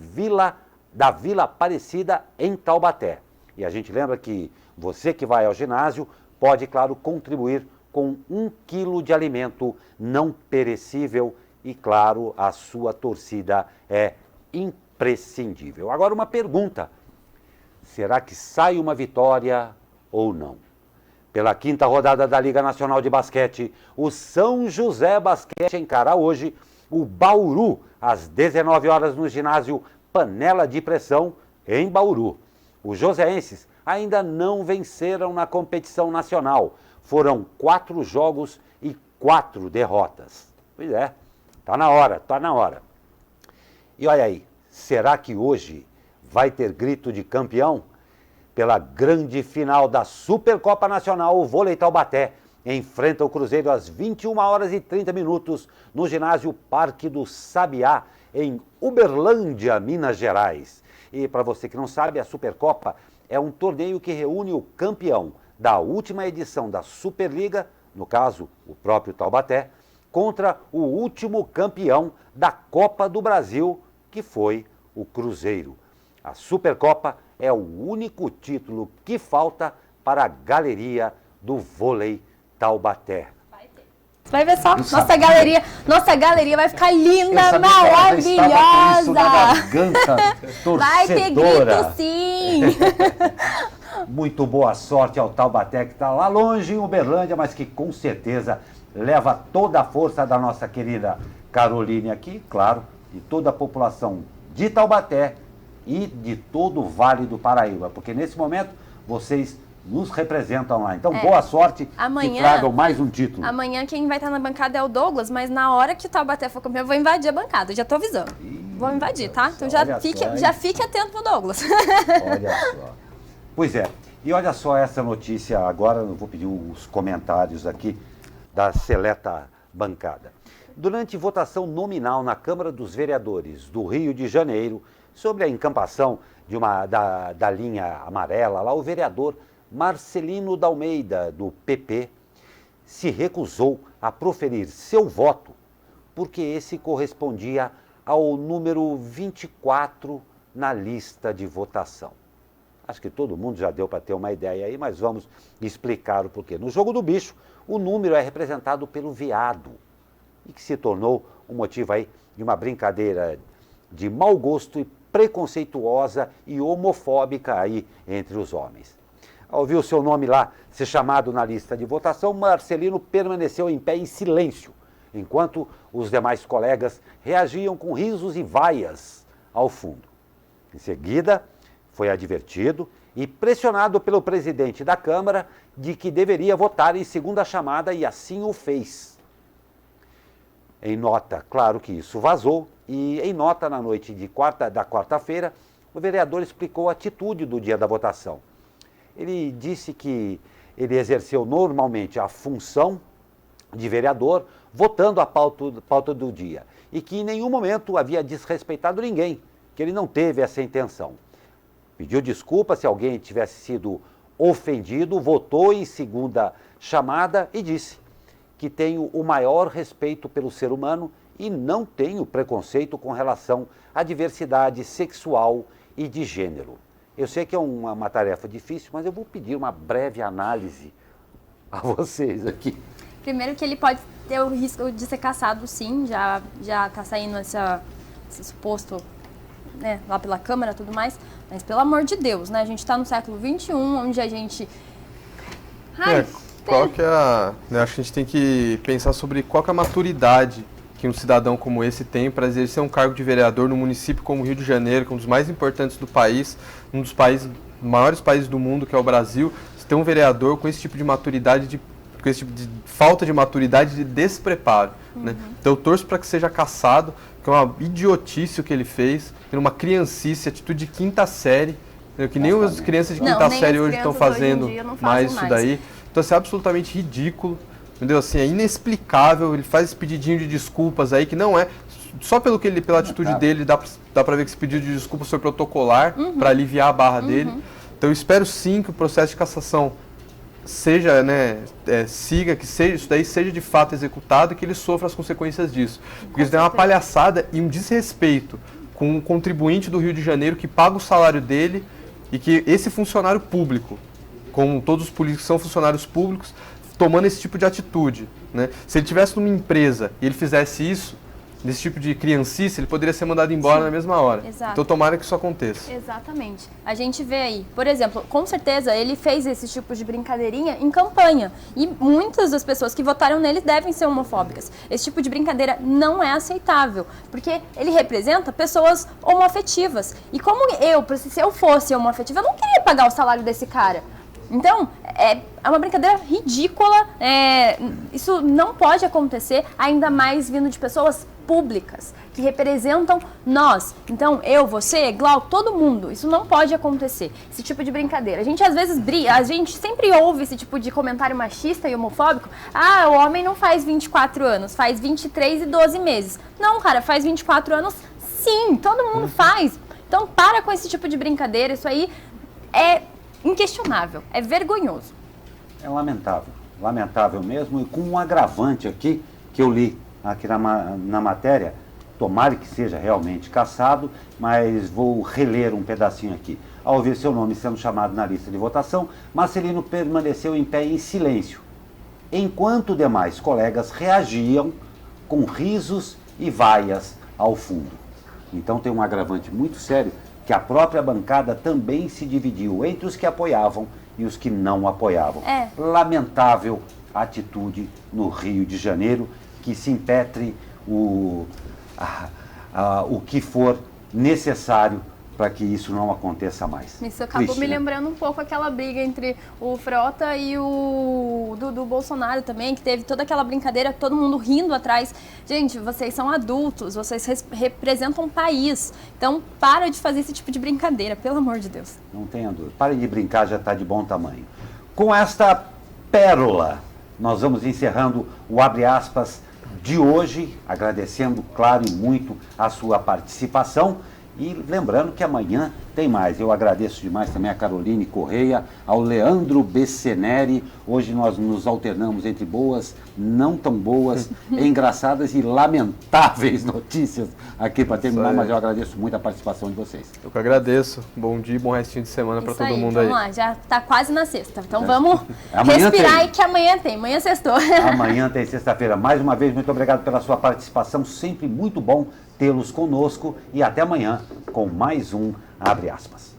da Vila Aparecida, em Taubaté. E a gente lembra que você que vai ao ginásio pode, claro, contribuir com 1 quilo de alimento não perecível e, claro, a sua torcida é imprescindível. Agora uma pergunta, será que sai uma vitória ou não? Pela 5ª rodada da Liga Nacional de Basquete, o São José Basquete encara hoje o Bauru, às 19 horas no ginásio Panela de Pressão, em Bauru. Os joseenses ainda não venceram na competição nacional. Foram 4 jogos e 4 derrotas. Pois é, tá na hora. E olha aí, será que hoje vai ter grito de campeão? Pela grande final da Supercopa Nacional, o Vôlei Taubaté enfrenta o Cruzeiro às 21 horas e 30 minutos no ginásio Parque do Sabiá, em Uberlândia, Minas Gerais. E para você que não sabe, a Supercopa é um torneio que reúne o campeão da última edição da Superliga, no caso, o próprio Taubaté, contra o último campeão da Copa do Brasil, que foi o Cruzeiro. A Supercopa é o único título que falta para a galeria do vôlei Taubaté. Vai ver só, nossa galeria vai ficar linda, maravilhosa. Isso na garganta, torcedora. Vai ter grito sim. Muito boa sorte ao Taubaté, que está lá longe em Uberlândia, mas que com certeza leva toda a força da nossa querida Caroline aqui, claro, e toda a população de Taubaté e de todo o Vale do Paraíba, porque nesse momento vocês nos representam lá. Então, boa sorte e tragam mais um título. Amanhã quem vai estar na bancada é o Douglas, mas na hora que o Taubaté for campeão, eu vou invadir a bancada, já tô avisando. Vou invadir, tá? Então já fique atento pro Douglas. Olha só. Pois é, e olha só essa notícia agora, eu vou pedir os comentários aqui da seleta bancada. Durante votação nominal na Câmara dos Vereadores do Rio de Janeiro, sobre a encampação da linha amarela, lá o vereador Marcelino da Almeida, do PP, se recusou a proferir seu voto, porque esse correspondia ao número 24 na lista de votação. Acho que todo mundo já deu para ter uma ideia aí, mas vamos explicar o porquê. No jogo do bicho, o número é representado pelo veado, e que se tornou um motivo aí de uma brincadeira de mau gosto e preconceituosa e homofóbica aí entre os homens. Ao ouvir o seu nome lá ser chamado na lista de votação, Marcelino permaneceu em pé em silêncio, enquanto os demais colegas reagiam com risos e vaias ao fundo. Em seguida, foi advertido e pressionado pelo presidente da Câmara de que deveria votar em segunda chamada e assim o fez. Em nota, claro que isso vazou, e em nota na noite da quarta-feira, o vereador explicou a atitude do dia da votação. Ele disse que ele exerceu normalmente a função de vereador, votando a pauta do dia, e que em nenhum momento havia desrespeitado ninguém, que ele não teve essa intenção. Pediu desculpa se alguém tivesse sido ofendido, votou em segunda chamada e disse que tenho o maior respeito pelo ser humano e não tenho preconceito com relação à diversidade sexual e de gênero. Eu sei que é uma tarefa difícil, mas eu vou pedir uma breve análise a vocês aqui. Primeiro que ele pode ter o risco de ser cassado, sim, já está saindo esse suposto, né, lá pela Câmara e tudo mais, mas pelo amor de Deus, né, a gente está no século XXI, onde a gente... Qual que é acho que a gente tem que pensar sobre qual que é a maturidade que um cidadão como esse tem para exercer um cargo de vereador no município como o Rio de Janeiro, que é um dos mais importantes do país, um dos maiores países do mundo, que é o Brasil. Você tem um vereador com esse tipo de maturidade, com esse tipo de falta de maturidade, de despreparo. Né? Então eu torço para que seja cassado, que é uma idiotice o que ele fez, uma criancice, atitude de quinta série, que nem as crianças de quinta série hoje estão fazendo mais isso daí. Então, assim, é absolutamente ridículo, entendeu? Assim, é inexplicável, ele faz esse pedidinho de desculpas aí, que não é, só pela atitude dele, dá pra ver que esse pedido de desculpas foi protocolar, para aliviar a barra dele. Então, eu espero sim que o processo de cassação seja, siga, que isso daí seja de fato executado e que ele sofra as consequências disso. Porque isso daí é uma palhaçada e um desrespeito com o contribuinte do Rio de Janeiro que paga o salário dele e que esse funcionário público, como todos os políticos que são funcionários públicos, tomando esse tipo de atitude. Né? Se ele estivesse numa empresa e ele fizesse isso, desse tipo de criancice, ele poderia ser mandado embora na mesma hora. Exato. Então tomara que isso aconteça. Exatamente. A gente vê aí, por exemplo, com certeza ele fez esse tipo de brincadeirinha em campanha. E muitas das pessoas que votaram nele devem ser homofóbicas. Esse tipo de brincadeira não é aceitável, porque ele representa pessoas homoafetivas. E como se eu fosse homoafetiva, eu não queria pagar o salário desse cara. Então, é uma brincadeira ridícula, isso não pode acontecer, ainda mais vindo de pessoas públicas, que representam nós. Então, eu, você, Glauco, todo mundo, isso não pode acontecer, esse tipo de brincadeira. A gente às vezes a gente sempre ouve esse tipo de comentário machista e homofóbico, o homem não faz 24 anos, faz 23 e 12 meses. Não, cara, faz 24 anos sim, todo mundo faz. Então, para com esse tipo de brincadeira, isso aí é inquestionável, é vergonhoso. É lamentável mesmo, e com um agravante aqui, que eu li aqui na matéria, tomara que seja realmente cassado, mas vou reler um pedacinho aqui. Ao ver seu nome sendo chamado na lista de votação, Marcelino permaneceu em pé em silêncio, enquanto demais colegas reagiam com risos e vaias ao fundo. Então tem um agravante muito sério, que a própria bancada também se dividiu entre os que apoiavam e os que não apoiavam. Lamentável atitude no Rio de Janeiro, que se impetre o que for necessário para que isso não aconteça mais. Isso acabou me lembrando um pouco aquela briga entre o Frota e o do Bolsonaro também, que teve toda aquela brincadeira, todo mundo rindo atrás. Gente, vocês são adultos, vocês representam um país, então para de fazer esse tipo de brincadeira, pelo amor de Deus. Não tenha dúvida, parem de brincar, já está de bom tamanho. Com esta pérola, nós vamos encerrando o Abre Aspas de hoje, agradecendo, claro, e muito a sua participação. E lembrando que amanhã tem mais. Eu agradeço demais também a Caroline Correia, ao Leandro Besseneri. Hoje nós nos alternamos entre boas, não tão boas, engraçadas e lamentáveis notícias aqui para terminar, mas eu agradeço muito a participação de vocês. Eu que agradeço. Bom dia e bom restinho de semana para todo mundo aí. Vamos lá, já está quase na sexta. Então vamos respirar aí que amanhã tem. Amanhã sextou. Amanhã tem sexta-feira. Mais uma vez, muito obrigado pela sua participação. Sempre muito bom tê-los conosco e até amanhã com mais um Abre Aspas.